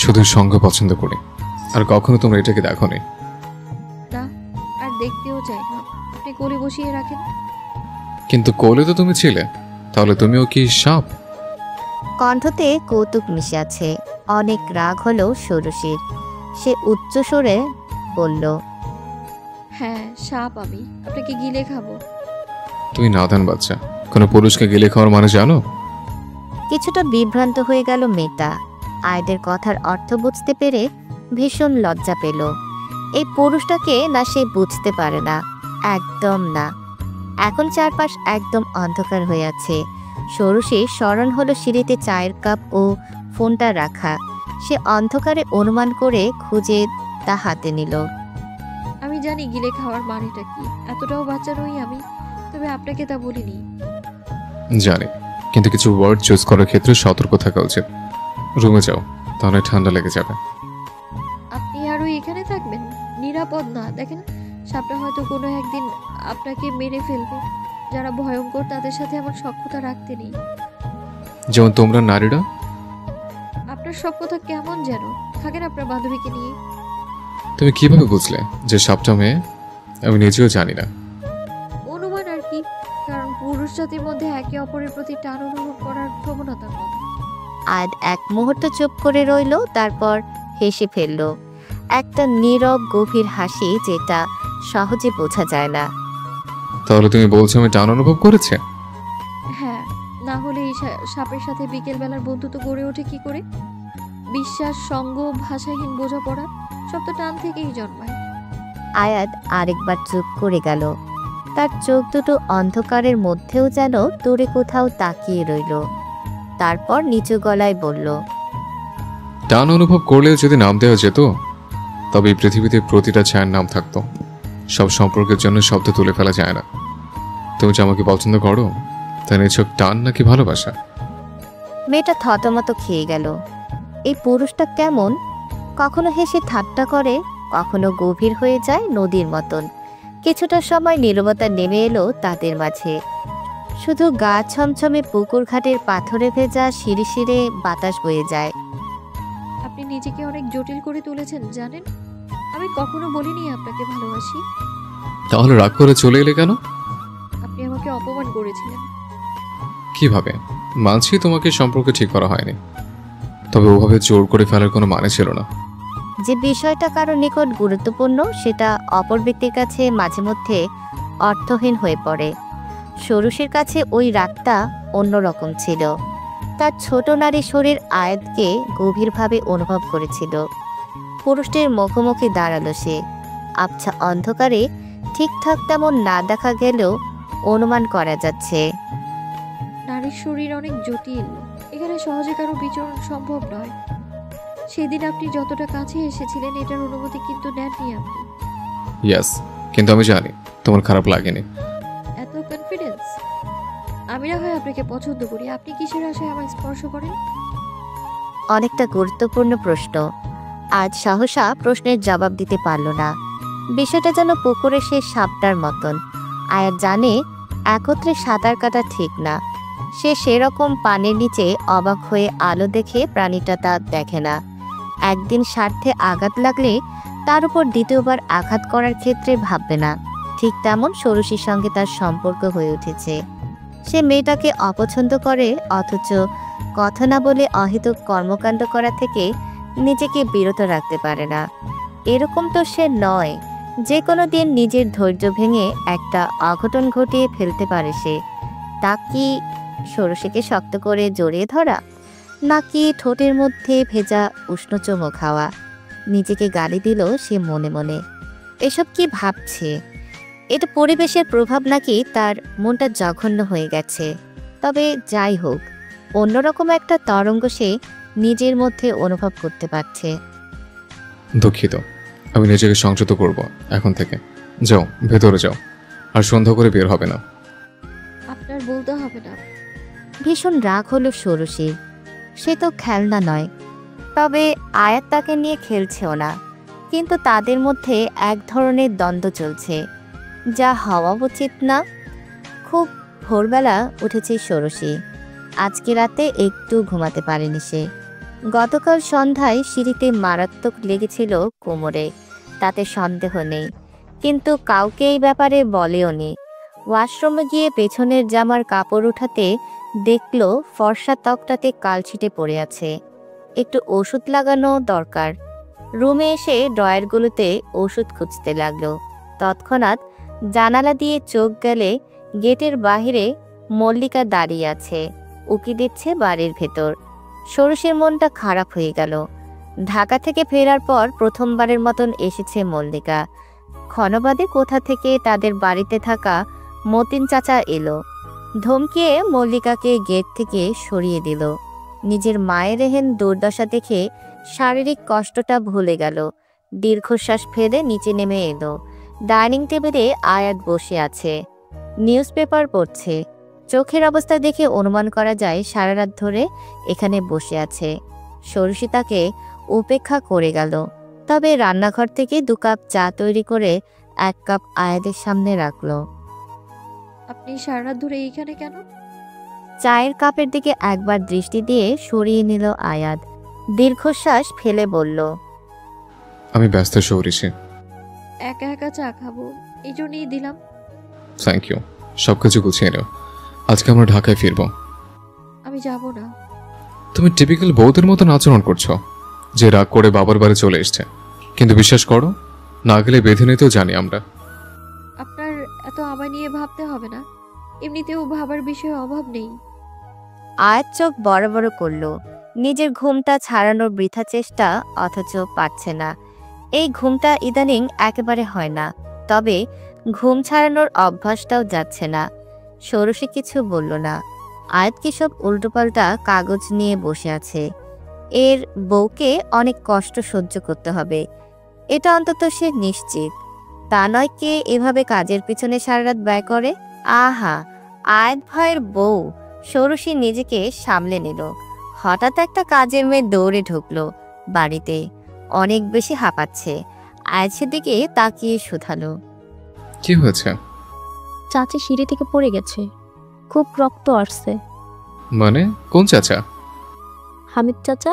শুধু সঙ্গ পছন্দ করি। আর কখনো তোমরা এটাকে দেখোনি। না, আর দেখতেও চাই না। আপনি কোলে বসিয়ে রাখেন। কিন্তু কোলে তো তুমি ছিলে, তাহলে তুমিও কি সাপ? কণ্ঠতে কৌতুক মিশে আছে। অনেক রাগ হলো ষোড়শীর। সে উচ্চ স্বরে বলল, হ্যাঁ, সাপ আমি। আপনাকে গিলে খাবো। তুমি নাদান বাচ্চা, কোনো পুরুষকে গিলে খাওয়ার মানে জানো? কিছুটা বিভ্রান্ত হয়ে গেল মেয়েটা। আয়দের কথার অর্থ বুঝতে পেরে ভীষণ লজ্জা পেল। এই পুরুষটাকে না সে বুঝতে পারে না, একদম না। এখন চারপাশ একদম অন্ধকার হয়ে আছে। ষোড়শী স্মরণ হলো সিঁড়িতে চায়ের কাপ ও ফোনটা রাখা। সে অন্ধকারে অনুমান করে খুঁজে তা হাতে নিল। আমি জানি গিলে খাওয়ার মানেটা কি। এতটাও বাচ্চা নই আমি, তবে আপনাকে তা বলিনি। জানি, কিন্তু কিছু ওয়ার্ড চুজ করার ক্ষেত্রে সতর্ক থাকা উচিত। রুমে যাও, তাহলে ঠান্ডা লেগে যাবে। আপনি আরো এখানে থাকবেন? নিরাপদ না। দেখেন, সাপটা হয়তো কোনো একদিন আপনাকে মেরে ফেলবে। যারা ভয়ঙ্কর তাদের সাথে এমন সখ্যতা রাখতে নেই। যেমন তোমরা নারীরা। আপনার সব কথা কেমন যেন। থাকেন আপনার বান্ধবীকে নিয়ে। তুমি কিভাবে বুঝলে যে সাপটা মেয়ে? আমি নিজেও জানি না। অনুমান আর কি, কারণ পুরুষ জাতির মধ্যে একে অপরের প্রতি টান অনুভব করার প্রবণতা কম। আজ এক মুহূর্ত চুপ করে রইল, তারপর হেসে ফেলল। একটা নীরব গভীর হাসি, যেটা সহজে বোঝা যায় না। তাহলে তুমি বলছো আমি টান অনুভব করেছে? হ্যাঁ, না হলে এই সাপের সাথে বিকেল বেলার বন্ধুত্ব গড়ে ওঠে কি করে? বিশ্বাস, সঙ্গ, ভাষাহীন বোঝাপড়া সব তো টান থেকেই জন্মায়। আয়াত আরেকবার চুপ করে গেল। তার চোখ দুটো অন্ধকারের মধ্যেও যেন দূরে কোথাও তাকিয়ে রইল। তারপর নিচু গলায় বলল, টান অনুভব করলে যদি নাম দেওয়া যেত, তবে এই পৃথিবীতে প্রতিটা ছায়ার নাম থাকতো। সব সম্পর্কের জন্য শব্দ তুলে ফেলা যায় না। তুমি যে আমাকে পছন্দ করো, তা নিছক টান নাকি ভালোবাসা? মেয়েটা থতমত খেয়ে গেল। এই পুরুষটা কেমন? কখনো হেসে ঠাট্টা করে, কখনো গভীর হয়ে যায় নদীর মতন। কিছুটা সময় নীরবতা নেমে এলো তাদের মাঝে। শুধু গা ছমছমে পুকুর ঘাটের পাথরে ভেজা শিরে শিরে বাতাস বয়ে যায়। আপনি নিজেকে অনেক জটিল করে তুলেছেন জানেন। আমি কখনো বলিনি আপনাকে ভালোবাসি। তাহলে রাগ করে চলে এলে কেন? আপনি আমাকে অপমান করেছিলেন। কিভাবে? মানছি তোমাকে সম্পর্কে ঠিক করা হয়নি, তবে ওভাবে জোর করে ফেলার কোনো মানে ছিল না। যে বিষয়টা কারো নিকট গুরুত্বপূর্ণ, সেটা অপর ব্যক্তির কাছে মাঝে মধ্যে অর্থহীন হয়ে পড়ে। ষোড়শীর কাছে ওই রাগটা অন্যরকম ছিল। তার ছোট নারী শরীর আয়াতকে গভীরভাবে অনুভব করেছিল। পুরুষটির মুখোমুখি দাঁড়ালো সে। আবছা অন্ধকারে ঠিকঠাক তেমন না দেখা গেলেও অনুমান করা যাচ্ছে। নারীর শরীর অনেক জটিল। এখানে সহজে কারো বিচরণ সম্ভব নয়। সেদিন আপনি যতটা কাছে এসেছিলেন এটার অনুমতি কিন্তু নেননি আপনি। ইয়াস, কিন্তু আমি জানি তোমার খারাপ লাগেনি। এত কনফিডেন্স? আমি না হয় আপনাকে পছন্দ করি, আপনি কিসের আশায় আমায় স্পর্শ করেন? অনেকটা গুরুত্বপূর্ণ প্রশ্ন। আজ সহসা প্রশ্নের জবাব দিতে পারল না। বিষয়টা যেন পুকুরে সে সাপটার মতন। আয়াত জানে একত্রে সাঁতার কাটা ঠিক না। সে সেরকম পানির নিচে অবাক হয়ে আলো দেখে প্রাণীটা তা দেখে না। একদিন স্বার্থে আঘাত লাগলে তার উপর দ্বিতীয়বার আঘাত করার ক্ষেত্রে ভাববে না। ঠিক তেমন ষোড়শীর সঙ্গে তার সম্পর্ক হয়ে উঠেছে। সে মেয়েটাকে অপছন্দ করে, অথচ কথা না বলে অহেতুক কর্মকাণ্ড করা থেকে নিজেকে বিরত রাখতে পারে না। এরকম তো সে নয়। যে কোনো দিন নিজের ধৈর্য ভেঙে একটা অঘটন ঘটিয়ে ফেলতে পারে সে। তা কি ষোড়শীকে শক্ত করে জড়িয়ে ধরা, নাকি ঠোঁটের মধ্যে ভেজা উষ্ণ চুমো খাওয়া? নিজেকে গালি দিল সে মনে মনে। এসব কি ভাবছে? এটা পরিবেশের প্রভাব নাকি তার মনটা জঘন্য হয়ে গেছে? তবে যাই হোক, অন্যরকম একটা তরঙ্গ সে নিজের মধ্যে অনুভব করতে পারছে। দুঃখিত, আমি নিজেকে সংযত করব এখন থেকে। যাও, ভেতরে যাও, আর সন্ধ্যা করে বের হবে না। আপনার বলতে হবে না। ভীষণ রাগ হলো ষোড়শীর। সে তো খেলনা নয়, তবে আয়াত তাকে নিয়ে খেলছেও না। কিন্তু তাদের মধ্যে এক ধরনের দ্বন্দ্ব চলছে, যা হওয়া উচিত না। খুব ভোরবেলা উঠেছে ষোড়শী। আজকে রাতে একটু ঘুমাতে পারেনি সে। গতকাল সন্ধ্যায় সিঁড়িতে মারাত্মক লেগেছিল কোমরে, তাতে সন্দেহ নেই, কিন্তু কাউকে এই ব্যাপারে বলেও নি। ওয়াশরুমে গিয়ে পেছনের জামার কাপড় উঠাতে দেখল ফর্সা ত্বকটাতে কালছিটে পড়ে আছে। একটু ওষুধ লাগানো দরকার। রুমে এসে ড্রয়ারগুলোতে ওষুধ খুঁজতে লাগলো। তৎক্ষণাৎ জানালা দিয়ে চোখ গেলে গেটের বাহিরে মল্লিকা দাঁড়িয়ে আছে, উকি দিচ্ছে বাড়ির ভেতর। ষোড়শীর মনটা খারাপ হয়ে গেল। ঢাকা থেকে ফেরার পর প্রথমবারের মতন এসেছে মল্লিকা। ক্ষণবাদে কোথা থেকে তাদের বাড়িতে থাকা মতিন চাচা এলো। ধমকিয়ে মল্লিকাকে গেট থেকে সরিয়ে দিল। নিজের মায়ের এহেন দুর্দশা দেখে শারীরিক কষ্টটা ভুলে গেল। দীর্ঘশ্বাস ফেলে নিচে নেমে এলো। ডাইনিং টেবিলে আয়াত বসে আছে, নিউজ পেপার পড়ছে। চোখের অবস্থা দেখে অনুমান করা যায় সারা রাত ধরে এখানে বসে আছে। ষোড়শী তাকে উপেক্ষা করে গেল। তবে রান্নাঘর থেকে 2 কাপ চা তৈরি করে 1 কাপ আয়াতের সামনে রাখলো। আপনি সারা রাত ধরে এইখানে কেন? চায়ের কাপের দিকে একবার দৃষ্টি দিয়ে সরিয়ে নিল আয়াত। দীর্ঘশ্বাস ফেলে বলল, আমি ব্যস্ত ষোড়শী। একা একা চা খাবো, এই জন্যই দিলাম। Thank you. সবকিছু গুছিয়ে নাও, আজকে আমরা ঢাকায় ফিরবো। আমি যাব না। তুমি টিপিক্যাল বউদের মতন আচরণ করছো, যে রাগ করে বাবার বাড়ি চলে এসছে। কিন্তু বিশ্বাস করো, না গেলে বেঁধে নিতেও জানি আমরা। আপনার এত আমায় নিয়ে ভাবতে হবে না, এমনিতেও ভাবার বিষয়ে অভাব নেই। আয়াত চোখ বড় বড় করল। নিজের ঘুমটা ছাড়ানোর বৃথা চেষ্টা, অথচ পারছে না। এই ঘুমটা ইদানিং একেবারে হয় না, তবে ঘুম ছাড়ানোর অভ্যাসটাও যাচ্ছে না। ষোড়শী কিছু বলল না। আয়াত কি সব উল্টোপাল্টা কাগজ নিয়ে বসে আছে। এর বউকে অনেক কষ্ট সহ্য করতে হবে, এটা অন্তত সে নিশ্চিত। তা নয় কে এভাবে কাজের পিছনে সারা রাত ব্যয় করে। আহা, আয়াত ভাইয়ের বউ। ষোড়শী নিজেকে সামলে নিল। হঠাৎ একটা কাজের মেয়ে দৌড়ে ঢুকলো বাড়িতে, অনেক বেশি হাঁপাচ্ছে। আয়াত সেদিকে তাকিয়ে শুধালো, কি হয়েছে? চাচি সিঁড়ি থেকে পড়ে গেছে, খুব রক্ত আসছে। মানে কোন চাচা? হামিদ চাচা।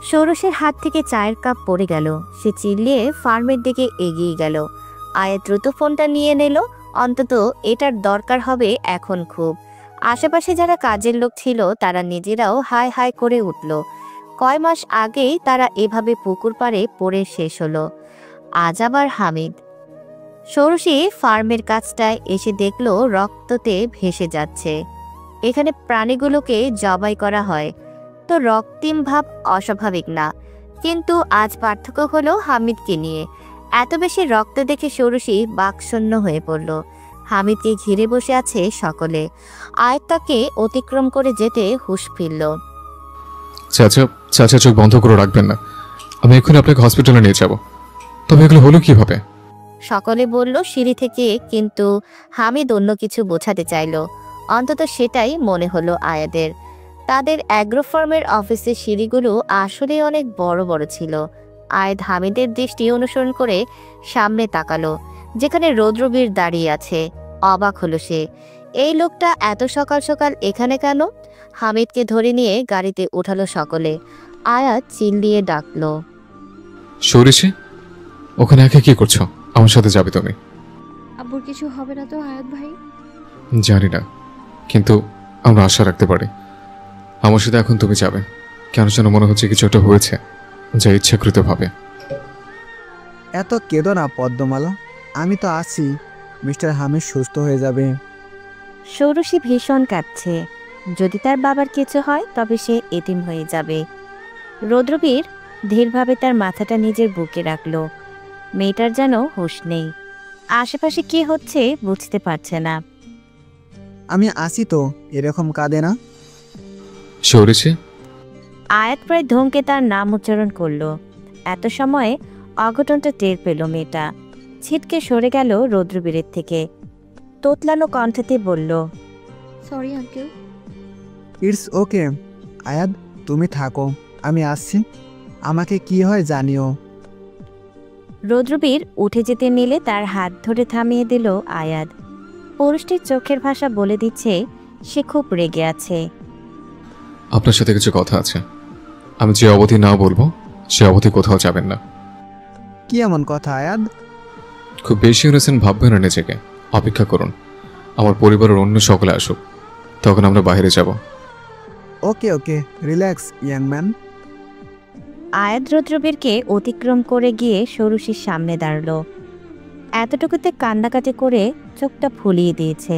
ষোড়শীর হাত থেকে চায়ের কাপ পড়ে গেল। সে চিল্লিয়ে ফার্মের দিকে এগিয়ে গেল। আয়াত দ্রুত ফোনটা নিয়ে নিল, অন্তত এটার দরকার হবে এখন খুব। আশেপাশে যারা কাজের লোক ছিল তারা নিজেরাও হাই হাই করে উঠল। কয় মাস আগেই তারা এভাবে পুকুর পাড়ে পড়ে শেষ হলো, আজ আবার হামিদ। ষোড়শী ফার্মের কাছটায় এসে দেখল রক্ততে ভেসে যাচ্ছে। এখানে প্রাণীগুলোকে জবাই করা হয়, তো রক্তিম ভাব অস্বাভাবিক না। কিন্তু আজ পার্থক্য হলো হামিদকে নিয়ে। এত বেশি রক্ত দেখে ষোড়শী বাকশূন্য হয়ে পড়ল। হামিদকে ঘিরে বসে আছে সকলে। আয়াত তাকে অতিক্রম করে যেতে হুঁশ ফিরল। চাচা, চাচা চোখ বন্ধ করে রাখবেন না, আমি এক্ষুনি আপনাকে হসপিটালে নিয়ে যাব। তবে এগুলো হলো কিভাবে? সকলে বলল সিঁড়ি থেকে, কিন্তু হামিদ অন্য কিছু বোঝাতে চাইল। অন্তত সেটাই মনে হলো আয়াদের। তাদের অ্যাগ্রো ফার্মের অফিসের সিঁড়িগুলো আসলে অনেক বড় বড় ছিল। আয়াদ হামিদের দৃষ্টি অনুসরণ করে সামনে তাকালো, যেখানে রৌদ্রবীর দাঁড়িয়ে আছে। অবাক হলো সে, এই লোকটা এত সকাল সকাল এখানে কেন? হামিদকে ধরে নিয়ে গাড়িতে উঠালো সকলে। আয়াত চিল্লিয়ে ডাকলো, ষোড়শী, ওখানে একা কি করছো? আমার সাথে যাবে তুমি? আব্বুর কিছু হবে না তো আয়াত ভাই? জানি না, কিন্তু আমরা আশা রাখতে পারি। আমার সাথে এখন তুমি যাবে। কেন যেন মনে হচ্ছে কিছু একটা হয়েছে, যা ইচ্ছাকৃতভাবে। এত কেঁদো না পদ্মমালা, আমি তো আছি, মিস্টার হামিদ সুস্থ হয়ে যাবে। ষোড়শী ভীষণ কাঁদছে। যদি তার বাবার কিছু হয় তবে সে এতিম হয়ে যাবে। রৌদ্রবীর ধীরভাবে তার মাথাটা নিজের বুকে রাখল। মেয়েটার যেন হুঁশ নেই, আশেপাশে কি হচ্ছে বুঝতে পারছে না। আমি আছি তো, এরকম কাঁদে না। সৌরেশে, আয়াত প্রায় ধমকে তার নাম উচ্চারণ করলো। এত সময়ে অঘটনটা টের পেল মেয়েটা। ছিটকে সরে গেল রৌদ্রবীরের থেকে। তোতলানো কণ্ঠেতে বলল, সরি আঙ্কেল। ইটস ওকে আয়াদ, তুমি থাকো, আমি আসছি। আমাকে কি হয় জানিও। রৌদ্রবীর উঠে যেতে নিলে তার হাত ধরে থামিয়ে দিল আয়াদ। পুরুষটির চোখের ভাষা বলে দিচ্ছে সে খুব রেগে আছে। আপনার সাথে কিছু কথা আছে। আমি যে অবধি না বলবো সে অবধি কোথাও যাবেন না। কি এমন কথা আয়াদ? খুব বেশি ইনোসেন্ট ভাববেন না নিজেকে। অপেক্ষা করুন, আমার পরিবারের অন্য সকলে আসুক, তখন আমরা বাইরে যাব। ওকে ওকে, রিল্যাক্স ইয়াং ম্যান। আয়াত রৌদ্রবীরকে অতিক্রম করে গিয়ে ষোড়শীর সামনে দাঁড়ালো। এতটুকুতে কান্নাকাটি করে চোখটা ফুলিয়ে দিয়েছে।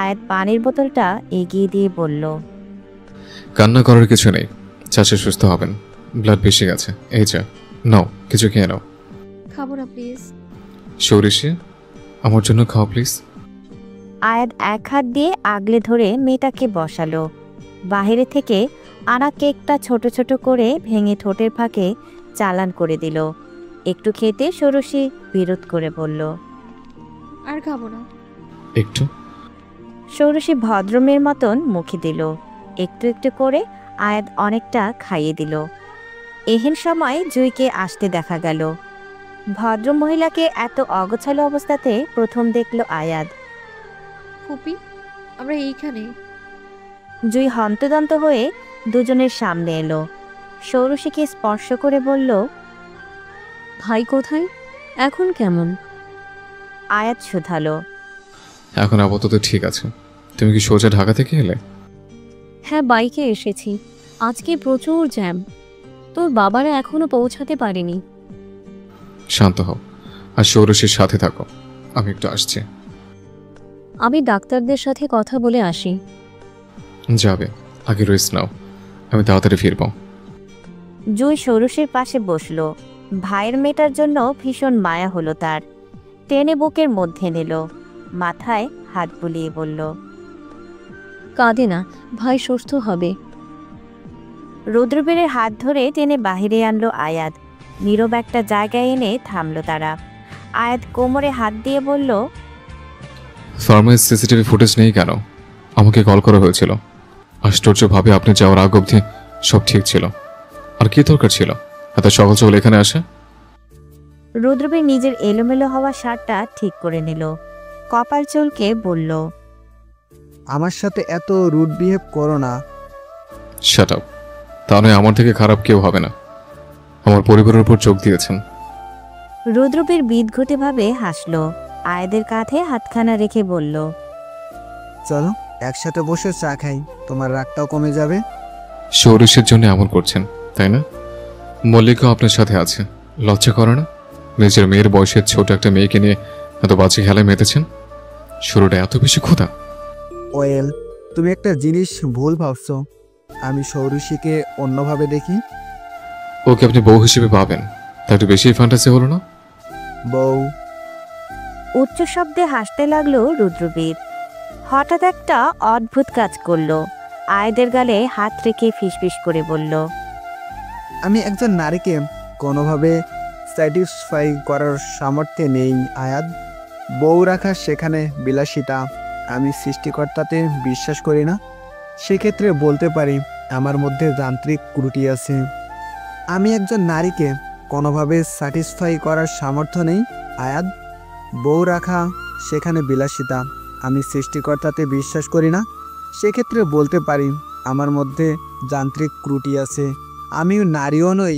আয়াত পানির বোতলটা এগিয়ে দিয়ে বলল, কান্না করার কিছু নেই, চাচা সুস্থ হবেন। ব্লাড বেশি গেছে, এই যা নাও, কিছু খেয়ে নাও। খাবো না প্লিজ। সৌরেশে, আমার জন্য খাও প্লিজ। আয়াত এক হাত দিয়ে আগলে ধরে মেয়েটাকে বসালো। বাহিরে থেকে আনা কেকটা ছোট ছোট করে ভেঙে ঠোঁটের ফাঁকে চালান করে দিল। একটু খেতে ষোড়শী বিরোধ করে বলল, আর খাবো না। একটু। ষোড়শী ভদ্রমের মতন মুখে দিল। একটু একটু করে আয়াত অনেকটা খাইয়ে দিল। এহেন সময় জুইকে আসতে দেখা গেল। ভদ্র মহিলাকে এত অগোছালো অবস্থাতে প্রথম দেখল আয়াত। ফুপি, আমরা এইখানে। জুই হন্তদন্ত হয়ে দুজনের সামনে এলো। ষোড়শীকে স্পর্শ করে বলল, ভাই কোথায়? এখন কেমন? আয়াত শুধালো, এখন আপাতত ঠিক আছে। তুমি কি সোজা ঢাকা থেকে এলে? হ্যাঁ, বাইকে এসেছি। আজকে প্রচুর জ্যাম, তোর বাবারা এখনো পৌঁছাতে পারেনি। শান্ত হও আর সৌরসের সাথে থাকো, আমি একটু আসছি। আমি ডাক্তারদের সাথে কথা বলে আসি। যাবে, আগে রেস্ট নাও, আমি তাড়াতাড়ি ফিরবো। জুই ষোড়শীর পাশে বসলো। ভাইয়ের মেয়েটার জন্য ভীষণ মায়া হলো তার। টেনে বুকের মধ্যে নিল, মাথায় হাত বুলিয়ে বলল, কাঁদে না, ভাই সুস্থ হবে। রুদ্রবীরের হাত ধরে টেনে বাহিরে আনলো আয়াত। নীরব একটা জায়গায় এনে থামলো তারা। আয়াত কোমরে হাত দিয়ে বলল, ফার্মের সিসিটিভি ফুটেজ নেই কেন? আমাকে কল করা হয়েছিল। আশ্চর্যভাবে আপনি যাওয়ার আগ অবধি সব ঠিক ছিল। আর কি দরকার ছিল এত সকাল সকাল এখানে আসা? রুদ্রবীর নিজের এলোমেলো হওয়া শার্টটা ঠিক করে নিল। কপাল চুলকে বলল, আমার সাথে এত রুড বিহেভ করো না। Shut up. তা নয় আমার থেকে খারাপ কেউ হবে না। আমার পরিবারের উপর চোখ দিয়েছেন। রুদ্রবীর বিদঘুটেভাবে হাসল। আয়াদের কাঁধে হাতখানা রেখে বলল, চলো একসাথে বসে চা খাই, তোমার রাগটাও কমে যাবে। সৌরেশের জন্য এমন করছেন তাই না? মল্লিকাও আপনার সাথে আছে, লজ্জা করে না? নিজের মেয়ের বয়সের ছোট একটা মেয়েকে নিয়ে এত বাজে খেলায় মেতেছেন। শুরুটা এত বেশি ক্ষুধা। ওয়েল, তুমি একটা জিনিস ভুল ভাবছো। আমি সৌরুষিকে অন্যভাবে দেখি। ওকে আপনি বউ হিসেবে পাবেন, তা একটু বেশি ফ্যান্টাসি হলো না? বউ? উচ্চ শব্দে হাসতে লাগলো রুদ্রবীর। হঠাৎ একটা অদ্ভুত কাজ করলো। আয়াদের গালে হাত রেখে ফিসফিস করে বলল, আমি একজন নারীকে কোনোভাবে স্যাটিসফাই করার সামর্থ্যে নেই আয়াদ। বউ রাখা সেখানে বিলাসিতা। আমি সৃষ্টিকর্তাতে বিশ্বাস করি না। সেক্ষেত্রে বলতে পারি আমার মধ্যে যান্ত্রিক ত্রুটি আছে। আমি একজন নারীকে কোনোভাবে স্যাটিসফাই করার সামর্থ্য নেই আয়াদ। বউ রাখা সেখানে বিলাসিতা। আমি সৃষ্টিকর্তাতে বিশ্বাস করি না। সেক্ষেত্রে বলতে পারি আমার মধ্যে যান্ত্রিক ত্রুটি আছে। আমি নারীও নই,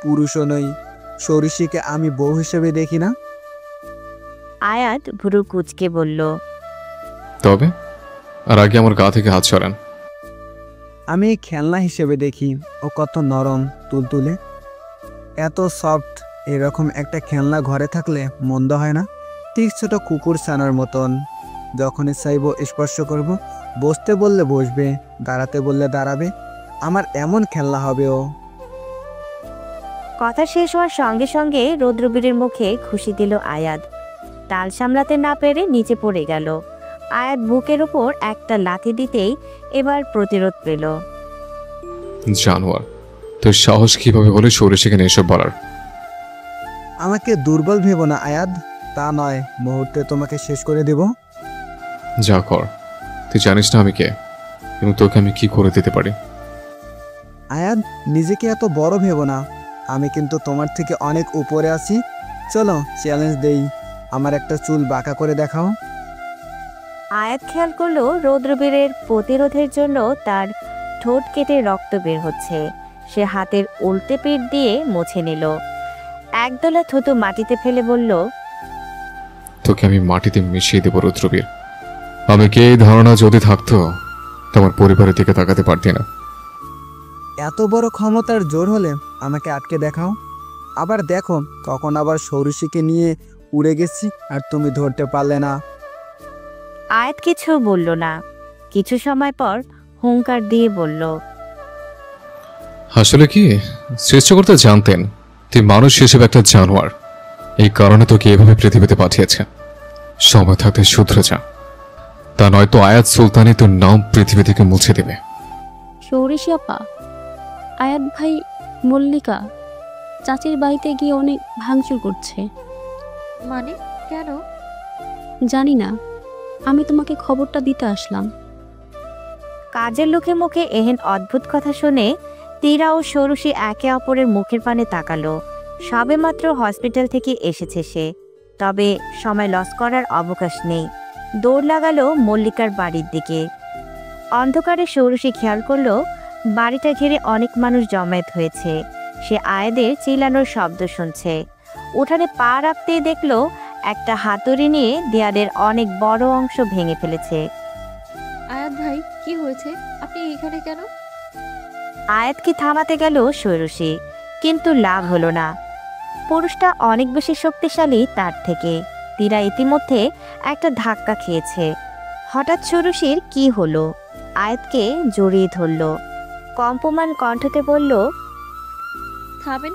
পুরুষও নই। সৌরুষিকে আমি বউ হিসেবে দেখি না। আয়াত ভুরু কুচকে বলল, তবে আর আগে আমার গা থেকে হাত সরান। আমি খেলনা হিসেবে দেখি। ও কত নরম তুলতুলে, এত সফট, এরকম একটা খেলনা ঘরে থাকলে মন্দ হয় না। ঠিক ছোট কুকুর ছানার মতন, যখনই চাইব স্পর্শ করব, বসতে বললে বসবে, দাঁড়াতে বললে দাঁড়াবে। আমার এমন খেলনা হবে ও। কথা শেষ হওয়ার সঙ্গে সঙ্গে রৌদ্রবীরের মুখে খুশি দিল আয়াদ। তাল সামলাতে না পেরে নিচে পড়ে গেল। আয়াত বুকের উপর একটা লাথি দিতেই এবার প্রতিরোধ পেল। জানোয়ার, তোর সাহস কিভাবে হলে ষোড়শীকে এসব বলার? আমাকে দুর্বল ভেবো না আয়াদ, তা নয় মুহূর্তে তোমাকে শেষ করে দেব। যা কর, তুই জানিস না আমি কে এবং তোকে আমি কি করে দিতে পারি। আয়াদ, নিজেকে এত বড় ভেবো না, আমি কিন্তু তোমার থেকে অনেক উপরে আছি। চলো চ্যালেঞ্জ দেই, আমার একটা চুল বাঁকা করে দেখাও। আয়াত খেয়াল করলো রৌদ্রবীরের প্রতিরোধের জন্য তার ঠোঁট কেটে রক্ত বের হচ্ছে। সে হাতের উল্টে পিঠ দিয়ে মুছে নিল। একদলা থুতু মাটিতে ফেলে বলল, তোকে আমি মাটিতে মিশিয়ে দেবো রুদ্রবীর। আমি কে এই ধারণা যদি থাকতো তোমার পরিবারের দিকে তাকাতে পারতি না। এত বড় ক্ষমতার জোর হলে আমাকে আটকে দেখাও। আবার দেখো কখন আবার ষোড়শীকে নিয়ে উড়ে গেছি আর তুমি ধরতে পারলে না। আয়াত কিছু বলল না। কিছু সময় পর হুঙ্কার দিয়ে বলল, আসলে কি সৃষ্টিকর্তা জানতেন তুই মানুষ হিসেবে একটা জানোয়ার, এই কারণে তোকে এভাবে পৃথিবীতে পাঠিয়েছে। সময় থাকতে শুধরে যা, তা নয়তো আয়াত সুলতানি তোর নাম পৃথিবী থেকে মুছে দেবে। ষোড়শী আপা, আয়াত ভাই মল্লিকা চাচির বাড়িতে গিয়ে অনেক ভাঙচুর করছে। মানে কেন? জানি না, আমি তোমাকে খবরটা দিতে আসলাম। কাজের লোকের মুখে এহেন অদ্ভুত কথা শুনে তীরা ও ষোড়শী একে অপরের মুখের পানে তাকালো। সবেমাত্র হসপিটাল থেকে এসেছে সে, তবে সময় লস করার অবকাশ নেই। দৌড় লাগালো মল্লিকার বাড়ির দিকে। অন্ধকারে ষোড়শী খেয়াল করলো বাড়িটা ঘিরে অনেক মানুষ জমায়েত হয়েছে। সে আয়াদের চিল্লানোর শব্দ শুনছে। উঠানে পা রাখতেই দেখলো একটা হাতুড়ি নিয়ে দেয়ালের অনেক বড় অংশ ভেঙে ফেলেছে। আয়াত ভাই, কি হয়েছে? আপনি এখানে কেন? আয়াতকে থামাতে গেল ষোড়শী, কিন্তু লাভ হলো না। পুরুষটা অনেক বেশি শক্তিশালী তার থেকে। তীরা ইতিমধ্যে একটা ধাক্কা খেয়েছে। হঠাৎ ষোড়শীর কি হলো? আয়াতকে জড়িয়ে ধরল। কম্পমান কণ্ঠতে বলল, থামেন,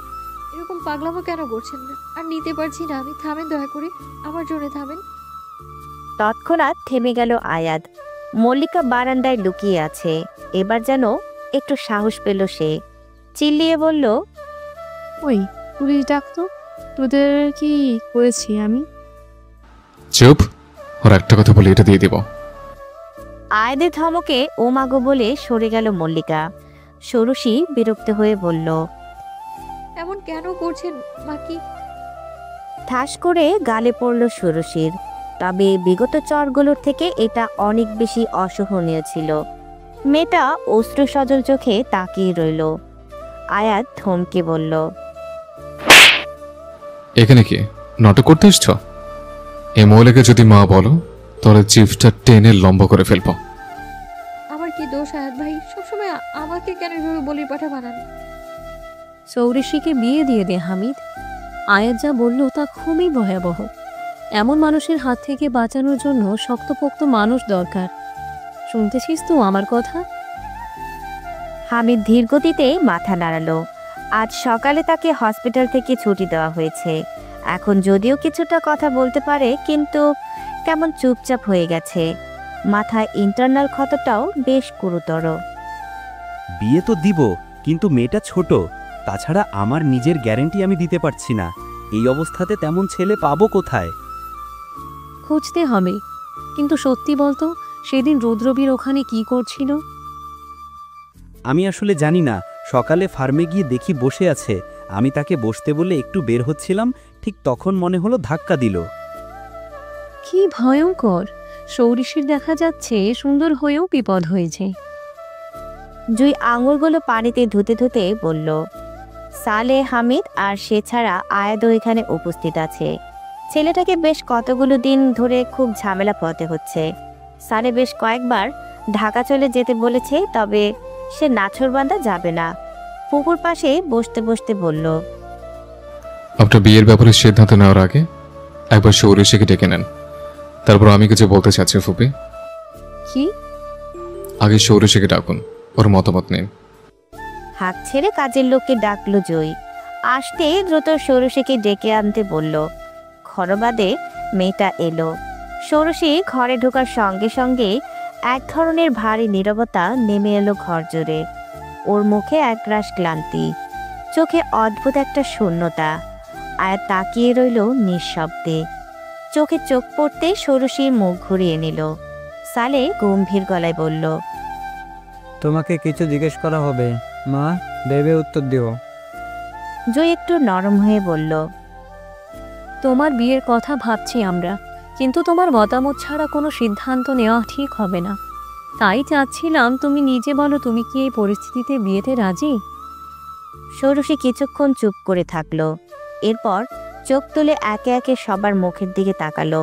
এরকম পাগলামো কেন করছেন না? আর নিতে পারছি না আমি, থামেন দয়া করে, আমার জন্য থামেন। তৎক্ষণাৎ থেমে গেল আয়াত। মল্লিকা বারান্দায় লুকিয়ে আছে। এবার যেন একটু সাহস পেল সে। চিল্লিয়ে বলল, ওই পুলিশ ডাকতো, তোদের কি করেছি আমি? চুপ, ওর একটা কথা বলে এটা দিয়ে দিব। আয়াদের ধমকে ও মাগো বলে সরে গেল মল্লিকা। ষোড়শী বিরক্ত হয়ে বলল, এমন কেন করছেন মাকি? ঠাস করে গালে পড়ল ষোড়শীর। তবে বিগত চরগুলোর থেকে এটা অনেক বেশি অসহনীয় ছিল। মেয়েটা অশ্রু সজল চোখে তাকিয়ে রইল। আয়াত থমকে বলল, এখানে কি নাটক করতে এসছো? এই মহিলাকে যদি মা বলো তাহলে জিভটা টেনে লম্বা করে ফেলবো। আমার কি দোষ আয়াত ভাই? সবসময় আমাকে কেন এভাবে বলির পাঠা বানান? ষোড়শীকে বিয়ে দিয়ে দে হামিদ। আয়াত যা বলল তা খুবই ভয়াবহ। এমন মানুষের হাত থেকে বাঁচানোর জন্য শক্তপোক্ত মানুষ দরকার। শুনতেছিস তো আমার কথা? হামিদ ধীরগতিতে মাথা নাড়ালো। আজ সকালে তাকে হসপিটাল থেকে ছুটি দেওয়া হয়েছে। এখন যদিও কিছুটা কথা বলতে পারে, কিন্তু কেমন চুপচাপ হয়ে গেছে। মাথায় ইন্টারনাল ক্ষতটাও বেশ গুরুতর। বিয়ে তো দিব, কিন্তু মেয়েটা ছোট। তাছাড়া আমার নিজের গ্যারেন্টি আমি দিতে পারছি না। এই অবস্থাতে তেমন ছেলে পাবো কোথায়? খুঁজতে হবে। কিন্তু সত্যি বলতো, সেদিন রুদ্রবীর ওখানে কি করছিল? আমি আসলে জানি না। সকালে ফার্মে গিয়ে দেখি বসে আছে। আমি তাকে বসতে বলে একটু বের হচ্ছিলাম, ঠিক তখন মনে হলো ধাক্কা দিল। কি ভয়ঙ্কর! ষোড়শীর দেখা যাচ্ছে সুন্দর হয়েও বিপদ হয়েছে। জুই আঙুলগুলো পানিতে ধুতে ধুতে বলল, সালে, হামিদ আর সে ছাড়া আয়াদও এখানে উপস্থিত আছে। ছেলেটাকে বেশ কতগুলো দিন ধরে খুব ঝামেলা পোহাতে হচ্ছে। সালে বেশ কয়েকবার ঢাকা চলে যেতে বলেছে, তবে সে নাছরবান্ধা যাবে না। পুকুর পাশে বসতে বসতে বলল, আপনার বিয়ের ব্যাপারে সিদ্ধান্ত নেওয়ার আগে একবার সৌরশীকে ডেকে নেন, তারপর আমি কিছু বলতে চাচ্ছি ফুপি। কি? আগে সৌরশীকে ডাকুন, ওর মতামত নিন। হাত ছেড়ে কাজের লোককে ডাকলো জয়ী। আসতে দ্রুত ষোড়শীকে ডেকে আনতে বলল। ক্ষণবাদে মেয়েটা এলো। ষোড়শী ঘরে ঢোকার সঙ্গে সঙ্গে এক ধরনের ভারী নীরবতা নেমে এলো ঘর জুড়ে। ওর মুখে একরাশ ক্লান্তি, চোখে অদ্ভুত একটা শূন্যতা। আর তাকিয়ে রইল নিঃশব্দে। চোখে চোখ পড়তে ষোড়শী মুখ ঘুরিয়ে নিল। সালে গম্ভীর গলায় বলল, তোমাকে কিছু জিজ্ঞেস করা হবে মা, ভেবে উত্তর দিও। জয় একটু নরম হয়ে বলল, তোমার বিয়ের কথা ভাবছি আমরা, কিন্তু তোমার মতামত ছাড়া কোনো সিদ্ধান্ত নেওয়া ঠিক হবে না। তাই চাচ্ছিলাম তুমি নিজে বলো, তুমি কি এই পরিস্থিতিতে বিয়েতে রাজি? ষোড়শী কিছুক্ষণ চুপ করে থাকলো। এরপর চোখ তুলে একে একে সবার মুখের দিকে তাকালো।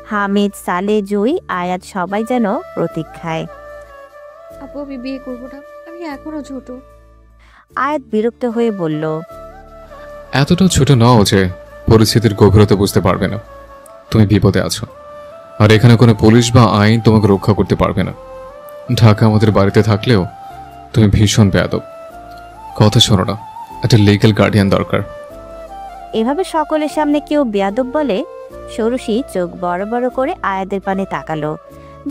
হামিদ, সালে, জুই, আয়াত সবাই যেন প্রতীক্ষায়। আপু আমি বিয়ে করবো না, আমি এখনো ছোট। আয়াত বিরক্ত হয়ে বলল, এতটা ছোট নাও যে পরিস্থিতির গভীরতা বুঝতে পারবে না। তুমি বিপদে আছো, আর এখানে কোনো পুলিশ বা আইন তোমাকে রক্ষা করতে পারবে না। ঢাকা আমাদের বাড়িতে থাকলেও তুমি ভীষণ বেয়াদব। কথা শোনো না, একটা লিগ্যাল গার্ডিয়ান দরকার। এভাবে সকলের সামনে কেউ বেয়াদব বলে? ষোড়শী চোখ বড় বড় করে আয়াতের পানে তাকালো,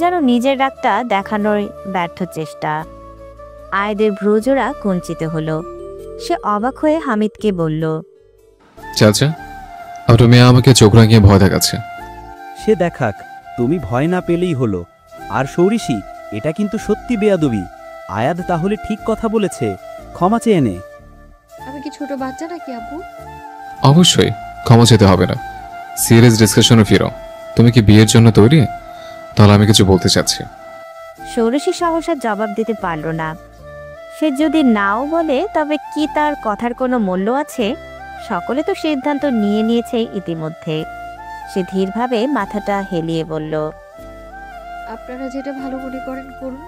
যেন নিজের রাগটা দেখানোর ব্যর্থ চেষ্টা। আয়াদের ভ্রুজোড়া কুঞ্চিত হলো। সে অবাক হয়ে হামিদকে বলল, চাচা, আপনার মেয়ে আমাকে চোখ রাঙিয়ে ভয় দেখাচ্ছে। সে দেখাক, তুমি ভয় না পেলেই হলো। আর সৌরিশি, এটা কিন্তু সত্যি বেয়াদবি। আয়াদ তাহলে ঠিক কথা বলেছে, ক্ষমা চেয়ে নে। আমি কি ছোট বাচ্চা নাকি আপু? অবশ্যই ক্ষমা চেতে হবে না। সিরিয়াস ডিসকাশনে ফিরো। তুমি কি বিয়ের জন্য তৈরি? তাহলে আমি কিছু বলতে চাচ্ছি। ষোড়শী সহসা জবাব দিতে পারল না। সে যদি নাও বলে তবে কি তার কথার কোনো মূল্য আছে? সকলে তো সিদ্ধান্ত নিয়ে নিয়েছে ইতিমধ্যে। সে ধীরভাবে মাথাটা হেলিয়ে বলল, আপনারা যেটা ভালো মনে করেন করুন।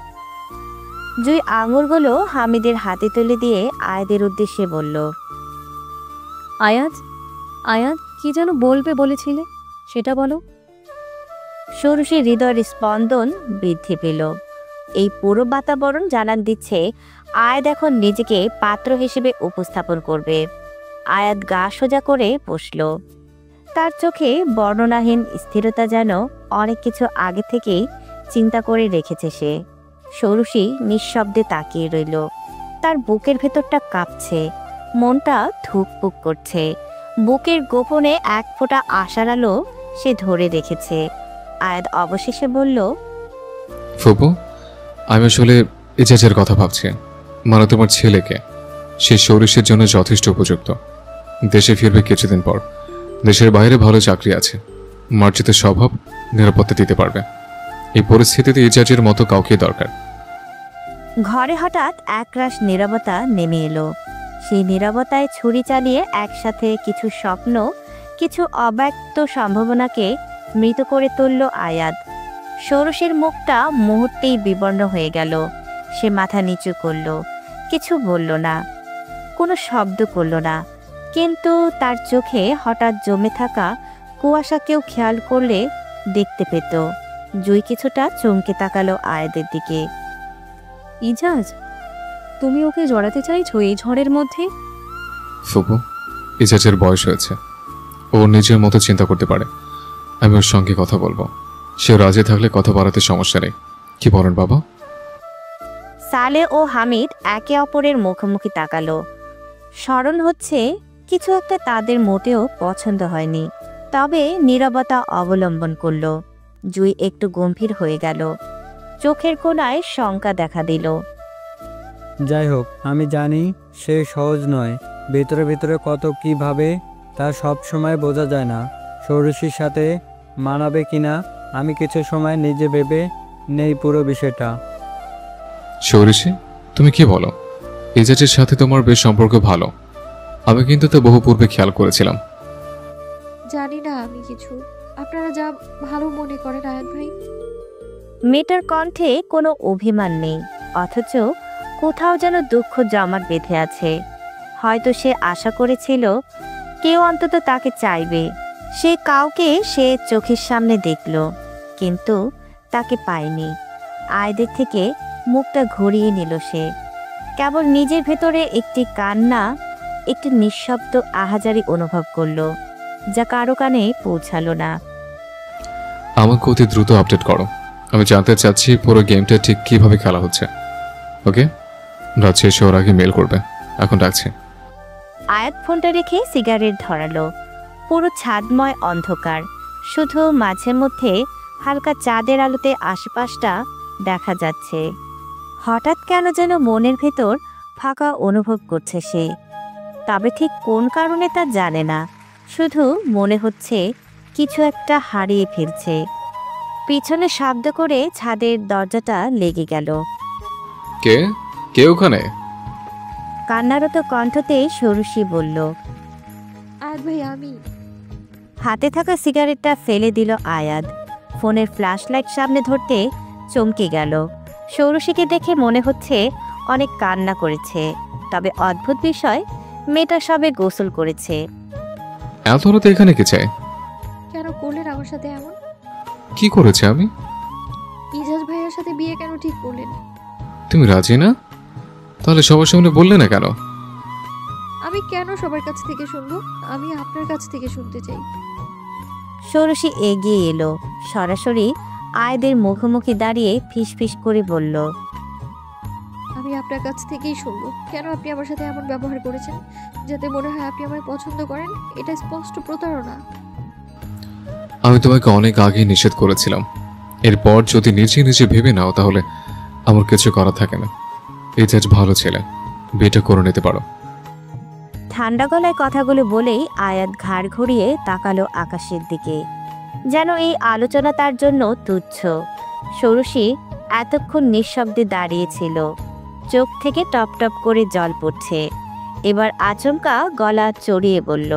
জুই আঙুলগুলো হামিদের হাতে তুলে দিয়ে আয়াদের উদ্দেশ্যে বলল, আয়াত, আয়াত কি যেন বলবে বলেছিলে, সেটা বলো। ষোড়শীর হৃদয়ের স্পন্দন বৃদ্ধি পেল। এই পুরো বাতাবরণ জানান দিচ্ছে আয়াত এখন নিজেকে পাত্র হিসেবে উপস্থাপন করবে। আয়াত গা সোজা করে বসল। তার চোখে বর্ণনাহীন স্থিরতা, যেন অনেক কিছু আগে থেকেই চিন্তা করে রেখেছে সে। ষোড়শী নিঃশব্দে তাকিয়ে রইল। তার বুকের ভেতরটা কাঁপছে, মনটা ধুকপুক করছে। বুকের গোপনে এক ফোঁটা আশার আলো সে ধরে রেখেছে। আয়াত অবশেষে বলল, ফুপু, আমি আসলে এজাজের কথা ভাবছি। মানে তোমার ছেলেকে, সে সৌরিশের জন্য যথেষ্ট উপযুক্ত। দেশে ফিরবে কিছুদিন পর। দেশের বাইরে ভালো চাকরি আছে, মার্জিত স্বভাব, নিরাপত্তা দিতে পারবে। এই পরিস্থিতিতে এজাজের মতো কাউকে দরকার। ঘরে হঠাৎ একরাশ নীরবতা নেমে এলো। সেই নীরবতায় ছুরি চালিয়ে একসাথে কিছু স্বপ্ন, কিছু অব্যক্ত সম্ভাবনাকে মৃত করে তুলল আয়াত। ষোড়শীর মুখটা মুহূর্তেই বিবর্ণ হয়ে গেল। সে মাথা নিচু করল, কিছু বলল না, কোনো শব্দ করল না। কিন্তু তার চোখে হঠাৎ জমে থাকা কুয়াশা কেউ খেয়াল করলে দেখতে পেত। জুই কিছুটা চমকে তাকালো আয়াদের দিকে। ইজাজ, তুমি ওকে জড়াতে চাইছো এই ঝড়ের মধ্যে? ফুপু, এজাজের বয়স হয়েছে, ও নিজের মতো চিন্তা করতে পারে। আমি ওর সঙ্গে কথা বলবো। সে রাজি থাকলে কথা বাড়াতে সমস্যা নেই। কি বলেন বাবা? সালে ও হামিদ একে অপরের মুখোমুখি তাকালো। স্মরণ হচ্ছে কিছু একটা তাদের মোটেও পছন্দ হয়নি, তবে নীরবতা অবলম্বন করল। জুই একটু গম্ভীর হয়ে গেল, চোখের কোণায় শঙ্কা দেখা দিল। যাই হোক, আমি জানি সে সহজ নয়। ভেতরে ভেতরে কত কি ভাবে তা সব সময় বোঝা যায় না। ষোড়শীর সাথে মানাবে কিনা আমি কিছু সময় নিজে ভেবে নেই পুরো বিষয়টা। সৌরিশি, তুমি কি বলো? এজাজের সাথে তোমার বেশ সম্পর্ক ভালো। আমি কিন্তু তা বহু পূর্বে খেয়াল করেছিলাম। জানি না আমি কিছু, আপনারা যা ভালো মনে করেন আয়াত ভাই। মেয়েটার কণ্ঠে কোনো অভিমান নেই, অথচ কোথাও যেন দুঃখ জমাট বেঁধে আছে। হয়তো সে আশা করেছিল কেউ অন্তত তাকে চাইবে। সে কাউকে সে চোখের সামনে দেখল, কিন্তু তাকে পায়নি। আয়াদের থেকে মুখটা ঘুরিয়ে নিল সে। কেবল নিজের ভেতরে একটি কান্না, একটি নিঃশব্দ আহাজারি অনুভব করলো, যা কারো কানে পৌঁছালো না। আমাকে অতি দ্রুত আপডেট করো। আমি জানতে চাচ্ছি পুরো গেমটা ঠিক কিভাবে খেলা হচ্ছে। ওকে, রাত শেষ হওয়ার আগে মেল করবে। এখন রাখছি। আয়াত ফোনটা রেখে সিগারেট ধরালো। পুরো ছাদময় অন্ধকার, শুধু মাঝে মধ্যে হালকা চাঁদের আলোতে আশেপাশটা দেখা যাচ্ছে। হঠাৎ কেন যেন মনের ভেতর ফাঁকা অনুভব করছে সে, তবে ঠিক কোন কারণে তা জানে না। শুধু মনে হচ্ছে কিছু একটা হারিয়ে ফেলছে। পিছনে শব্দ করে ছাদের দরজাটা লেগে গেল। কে কে ওখানে? কান্নারত কণ্ঠতে ষোড়শী বলল। আয়াদ ভাই, আমি। হাতে থাকা সিগারেটটা ফেলে দিল আয়াদ। ফোনের ফ্ল্যাশ লাইট সামনে ধরতে চমকে গেল। ষোড়শীকে দেখে মনে হচ্ছে অনেক কান্না করেছে, তবে অদ্ভুত বিষয়, মেয়েটা সবে গোসল করেছে। এত রাতে এখানে কে চাই? কেন করলেন আমার সাথে এমন? কি করেছে আমি? ইজাজ ভাইয়ের সাথে বিয়ে কেন ঠিক করলেন? তুমি রাজি না? তাহলে সবার সামনে বললে না কেন? আমি কেন সবার কাছ থেকে শুনবো? আমি আপনার কাছ থেকে শুনতে চাই। ষোড়শী এগিয়ে এলো, সরাসরি আয়াদের মুখোমুখি দাঁড়িয়ে ফিসফিস করে বলল। আমি আপনার কাছ থেকেই শুনবো। কেন আপনি আমার সাথে এমন ব্যবহার করেছেন যাতে মনে হয় আপনি আমায় পছন্দ করেন? এটা স্পষ্ট প্রতারণা। আমি তোমাকে অনেক আগে নিষেধ করেছিলাম। এরপর যদি নিজে নিজে ভেবে নাও তাহলে আমার কিছু করা থাকে না। এটা ভালো ছেলে, বিয়েটা করে নিতে পারো। ঠান্ডা গলায় কথাগুলো বলেই আয়াত ঘাড় ঘুরিয়ে তাকালো আকাশের দিকে, যেন এই আলোচনা তার জন্য তুচ্ছ। ষোড়শী এতক্ষণ নিঃশব্দে দাঁড়িয়েছিল, চোখ থেকে টপ টপ করে জল পড়ছে। এবার আচমকা গলা চড়িয়ে বলল,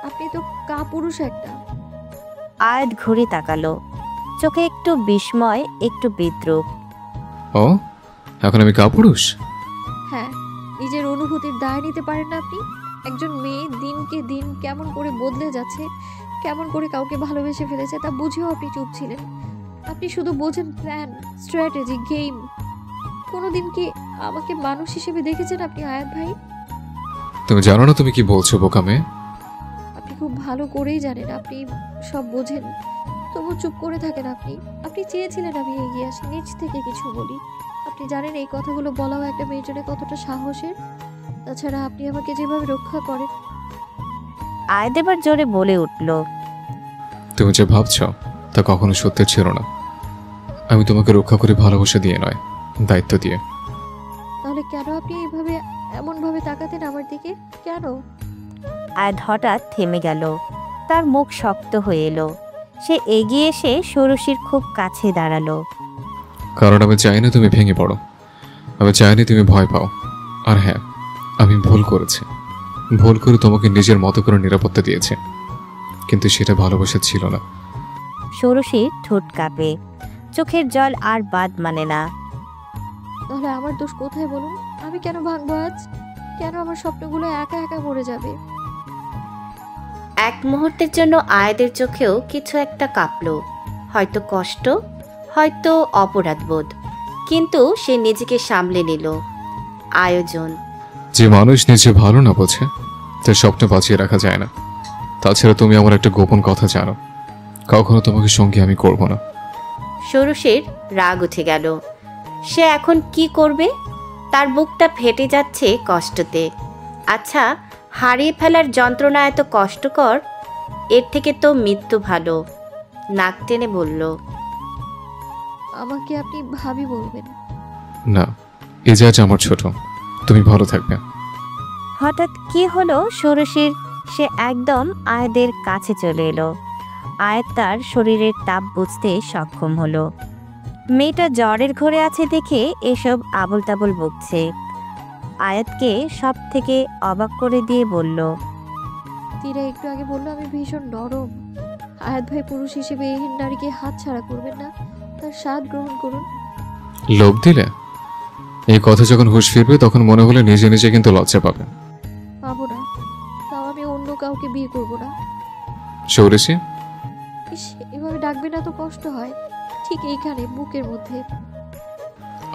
আপনি তো কাপুরুষ একটা। আয়াত ঘুরে তাকালো, চোখে একটু বিস্ময়, একটু বিদ্রুপ। ও, এখন আমি কাপুরুষ? হ্যাঁ, নিজের অনুভূতির দায় নিতে পারেন না আপনি? একজন মেয়ে দিনকে দিন কেমন করে বদলে যাচ্ছে, কেমন করে কাউকে ভালোবেসে ফেলেছে, তা বুঝেও আপনি চুপ ছিলেন। আপনি শুধু বোঝেন প্ল্যান, স্ট্র্যাটেজি, গেম। কোনোদিন কি আমাকে মানুষ হিসেবে দেখেছেন আপনি আয়াত ভাই? তুমি জানো না তুমি কি বলছো বোকা মেয়ে? আপনি খুব ভালো করেই জানেন আপনি সব বোঝেন, তবু চুপ করে থাকেন আপনি। আপনি চেয়েছিলেন আমি এগিয়ে আসি, নিজ থেকে কিছু বলি। আপনি জানেন এই কথাগুলো বলাও একটা মেয়ের জন্য কতটা সাহসের। তাছাড়া আপনি আমাকে যেভাবে রক্ষা করেন। আয়াত এবার জোরে বলে উঠল, তুমি যে ভাবছো তা কখনো সত্যি ছিল না। আমি তোমাকে রক্ষা করে ভালোবাসা দিয়ে নয়, দায়িত্ব দিয়ে। তাহলে কেন আপনি এইভাবে এমনভাবে তাকাতেন আমার দিকে? কেন? আয়াত হঠাৎ থেমে গেল, তার মুখ শক্ত হয়ে এলো। সে এগিয়ে এসে ষোড়শীর খুব কাছে দাঁড়ালো। কারণ আমি চাই না তুমি ভেঙে পড়ো, আমি চাই না তুমি ভয় পাও। আর হ্যাঁ, আমি ভুল করেছি, ভুল করে তোমাকে নিজের মতো করে নিরাপত্তা দিয়েছে, কিন্তু সেটা ভালোবাসা ছিল না। ষোড়শীর ঠোঁট কাঁপে, চোখের জল আর বাদ মানে না। তাহলে আমার দোষ কোথায় বলুন? আমি কেন ভাঙবো আজ? কেন আমার স্বপ্নগুলো একা একা মরে যাবে? এক মুহূর্তের জন্য আয়াদের চোখেও কিছু একটা কাঁপলো, হয়তো কষ্ট, হয়তো অপরাধবোধ, কিন্তু সে নিজেকে সামলে নিল। আয়োজন। যে মানুষ নিজে ভালো না বোঝে তার স্বপ্ন বাঁচিয়ে রাখা যায় না। তাছাড়া তুমি আমার একটা গোপন কথা জানো, কখনো তোমাকে সঙ্গে আমি করব না। ষোড়শীর রাগ উঠে গেল। সে এখন কি করবে? তার বুকটা ফেটে যাচ্ছে কষ্টতে। আচ্ছা, হারিয়ে ফেলার যন্ত্রণা এত কষ্টকর, এর থেকে তো মৃত্যু ভালো। নাক টেনে বলল, আমাকে আপনি ভাবি বলবেন না, এজাজ আমার ছোট, তুমি ভালো থাকবে। হঠাৎ কি হলো ষোড়শীর? সে একদম আয়াদের কাছে চলে এলো। আয়াত তার শরীরের তাপ বুঝতে সক্ষম হলো। মেয়েটা জ্বরের ঘরে আছে দেখে এসব আবল তাবল বকছে। আয়াতকে সব থেকে অবাক করে দিয়ে বলল, তীরা একটু আগে বললো আমি ভীষণ নরম। আয়াত ভাই পুরুষ হিসেবে এই নারীকে হাত ছাড়া করবেন না, তার স্বাদ গ্রহণ করুন। লোভ দিলে? এই কথা যখন হুঁশ ফিরবে তখন মনে হলে নিজে নিজে কিন্তু লজ্জা পাবে। পাবো না। তোকে বিয়ে করবো না। সৌরেশী, ইস, এভাবে ডাকবে না তো কষ্ট হয়। ঠিক এইখানে বুকের মধ্যে।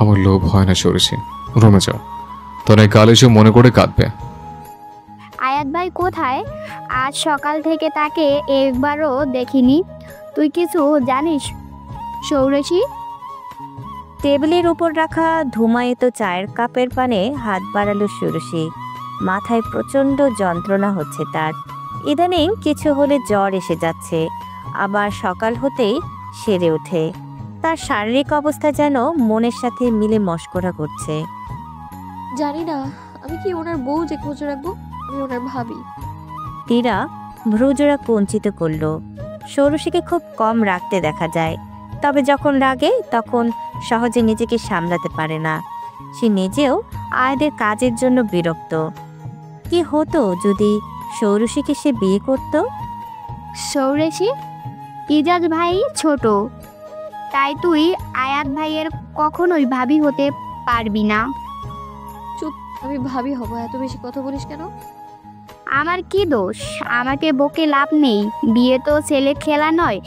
আমার লোভ হয় না সৌরেশী, রুমে যাও। তোর এই কাল এসে মনে করে কাঁদবে। আয়াত ভাই কোথায়? আজ সকাল থেকে তাকে একবারও দেখিনি। তুই কিছু জানিস সৌরেশী? টেবিলের উপর রাখা ধুমায়িত চায়ের কাপের পানে হাত বাড়ালো সৌরসী। মাথায় প্রচণ্ড যন্ত্রণা হচ্ছে তার। ইদানিং কিছু হলে জ্বর এসে যাচ্ছে, আবার সকাল হতেই সেরে ওঠে। তার শারীরিক অবস্থা যেন মনের সাথে মিলে মশকরা করছে। জানি না আমি কি ওনার বউ যে খোঁজ রাখবো, আমি ওনার ভাবি। তীরা ভ্রুজোড়া কুঞ্চিত করল। সৌরসীকে খুব কম রাগতে দেখা যায়, তবে যখন রাগে তখন সহজে নিজেকে সামলাতে পারে না। সে নিজেও আয়াদের কাজের জন্য বিরক্ত। কি হতো যদি সৌরসীকে সে বিয়ে করত? সৌরেশী, ইজাজ ভাই ছোট, তাই তুই আয়াত ভাইয়ের কখনোই ভাবি হতে পারবি না। চুপ, আমি ভাবি হব? এত বেশি কথা বলিস কেন? আমার কি দোষ? আমাকে বকে লাভ নেই। বিয়ে তো ছেলে খেলা নয়।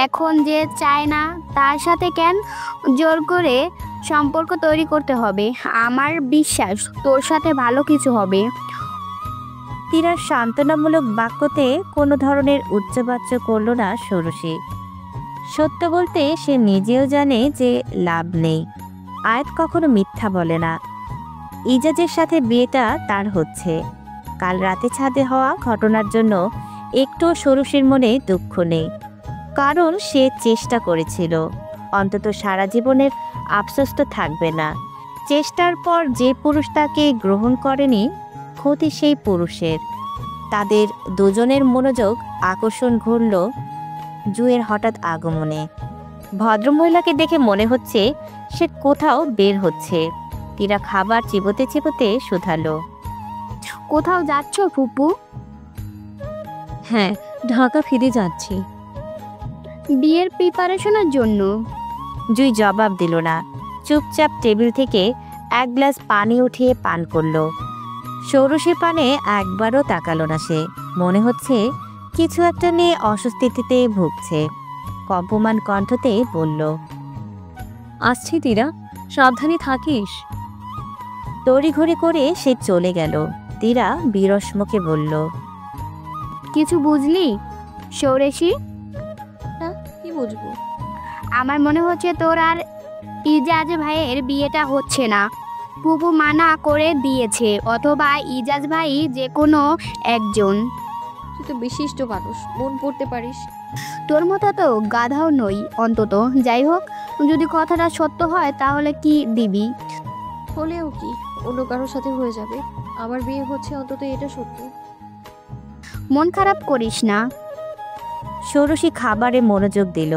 এখন যে চায় না তার সাথে কেন জোর করে সম্পর্ক তৈরি করতে হবে? আমার বিশ্বাস তোর সাথে ভালো কিছু হবে। তীরার সান্ত্বনামূলক বাক্যতে কোনো ধরনের উচ্চবাচ্য করল না সৌরসী। সত্য বলতে সে নিজেও জানে যে লাভ নেই। আয়াত কখনো মিথ্যা বলে না। ইজাজের সাথে বিয়েটা তার হচ্ছে। কাল রাতে ছাদে হওয়া ঘটনার জন্য একটু সৌরসীর মনে দুঃখ নেই, কারণ সে চেষ্টা করেছিল। অন্তত সারা জীবনের আফসোস তো থাকবে না। চেষ্টার পর যে পুরুষ তাকে গ্রহণ করেনি, ক্ষতি সেই পুরুষের। তাদের দুজনের মনোযোগ আকর্ষণ ঘটল জুয়ের হঠাৎ আগমনে। ভদ্রমহিলাকে দেখে মনে হচ্ছে সে কোথাও বের হচ্ছে। তীরা খাবার চিবোতে চিবোতে শুধালো, কোথাও যাচ্ছ ফুপু? হ্যাঁ, ঢাকা ফিরে যাচ্ছি। বিয়ের প্রিপারেশনের জন্য? জুই জবাব দিল না। চুপচাপ টেবিল থেকে এক গ্লাস পানি উঠিয়ে পান করল। সৌরসীর পানে একবারও তাকালো না সে। মনে হচ্ছে কিছু একটা নিয়ে অস্বস্তিতে ভুগছে। কম্পমান কণ্ঠতে বলল, আসছি তীরা, সাবধানে থাকিস। তড়িঘড়ি করে সে চলে গেল। তীরা বিরস মুখে বলল, কিছু বুঝলি সৌরেশী? না, কি বুঝবো? আমার মনে হচ্ছে তোর আর ইজাজ ভাইয়ের বিয়েটা হচ্ছে না। ফুপু মানা করে দিয়েছে, অথবা ইজাজ ভাই যে কোনো একজন। তুই তো বিশিষ্ট মানুষ, মন পড়তে পারিস। তোর মতো তো গাধাও নই অন্তত। যাই হোক, যদি কথাটা সত্য হয় তাহলে কি দিবি? হলেও কি, অন্য কারোর সাথে হয়ে যাবে। আমার বিয়ে হচ্ছে, অন্তত এটা সত্য। মন খারাপ করিস না। ষোড়শী খাবারে মনোযোগ দিল।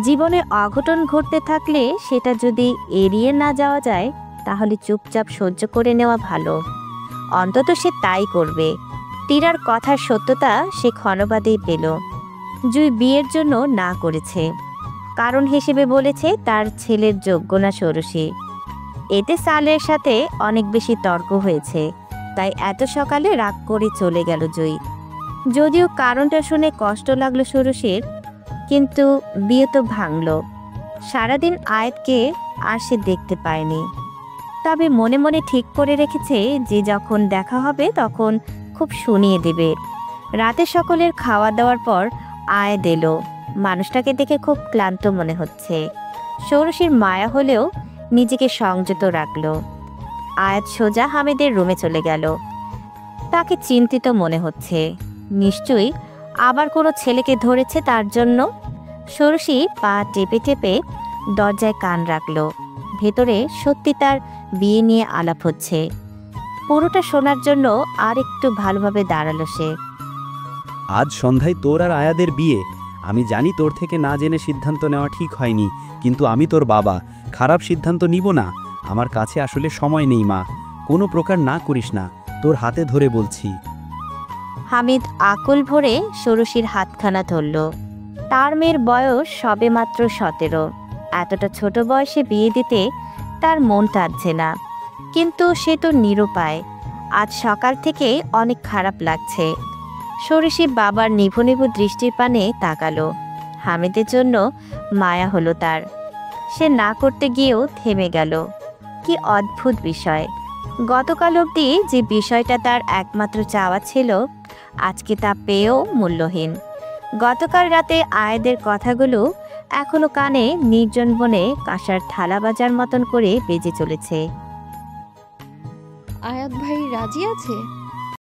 জীবনে অঘটন ঘটতে থাকলে সেটা যদি এড়িয়ে না যাওয়া যায়, তাহলে চুপচাপ সহ্য করে নেওয়া ভালো। অন্তত সে তাই করবে। তীরার কথার সত্যতা সে ক্ষণবাদেই পেল। জুই বিয়ের জন্য না করেছে, কারণ হিসেবে বলেছে তার ছেলের যোগ্য না ষোড়শী। এতে সালের সাথে অনেক বেশি তর্ক হয়েছে, তাই এত সকালে রাগ করে চলে গেল জুই। যদিও কারণটা শুনে কষ্ট লাগলো ষোড়শীর, কিন্তু বিয়ে তো ভাঙল। সারাদিন আয়াতকে আর সে দেখতে পায়নি। তবে মনে মনে ঠিক করে রেখেছে যে যখন দেখা হবে তখন খুব শুনিয়ে দেবে। রাতে সকলের খাওয়া দাওয়ার পর আয়াত এলো। মানুষটাকে দেখে খুব ক্লান্ত মনে হচ্ছে। ষোড়শীর মায়া হলেও নিজেকে সংযত রাখল। আয়াত সোজা হামিদের রুমে চলে গেল। তাকে চিন্তিত মনে হচ্ছে। নিশ্চয়ই আবার কোনো ছেলেকে ধরেছে তার জন্য। ষোড়শী পা টেপে টেপে দরজায় কান রাখল। ভেতরে সত্যি তার বিয়ে নিয়ে আলাপ হচ্ছে। পুরোটা শোনার জন্য আর একটু ভালোভাবে দাঁড়ালো সে। আজ সন্ধ্যায় তোর আর আয়াদের বিয়ে। আমি জানি তোর থেকে না জেনে সিদ্ধান্ত নেওয়া ঠিক হয়নি, কিন্তু আমি তোর বাবা, খারাপ সিদ্ধান্ত নিব না। আমার কাছে আসলে সময় নেই মা, কোনো প্রকার না করিস না, তোর হাতে ধরে বলছি। হামিদ আকুল ভরে ষোড়শীর হাতখানা ধরল। তার মেয়ের বয়স সবে মাত্র 17। এতটা ছোট বয়সে বিয়ে দিতে তার মন টানছে না, কিন্তু সে তো নিরুপায়। আজ সকাল থেকে অনেক খারাপ লাগছে। ষোড়শী বাবার নিভু নিভু দৃষ্টির পানে তাকালো। হামিদের জন্য মায়া হলো তার। সে না করতে গিয়েও থেমে গেল। কি অদ্ভুত বিষয়! গতকাল অবধি যে বিষয়টা তার একমাত্র চাওয়া ছিল, আজকে তা পেয়েও মূল্যহীন। গতকাল রাতে আয়াদের কথাগুলো এখনো কানে নির্জন বনে কাঁসার থালা বাজার মতন করে বেজে চলেছে। আয়াত ভাই রাজি আছে?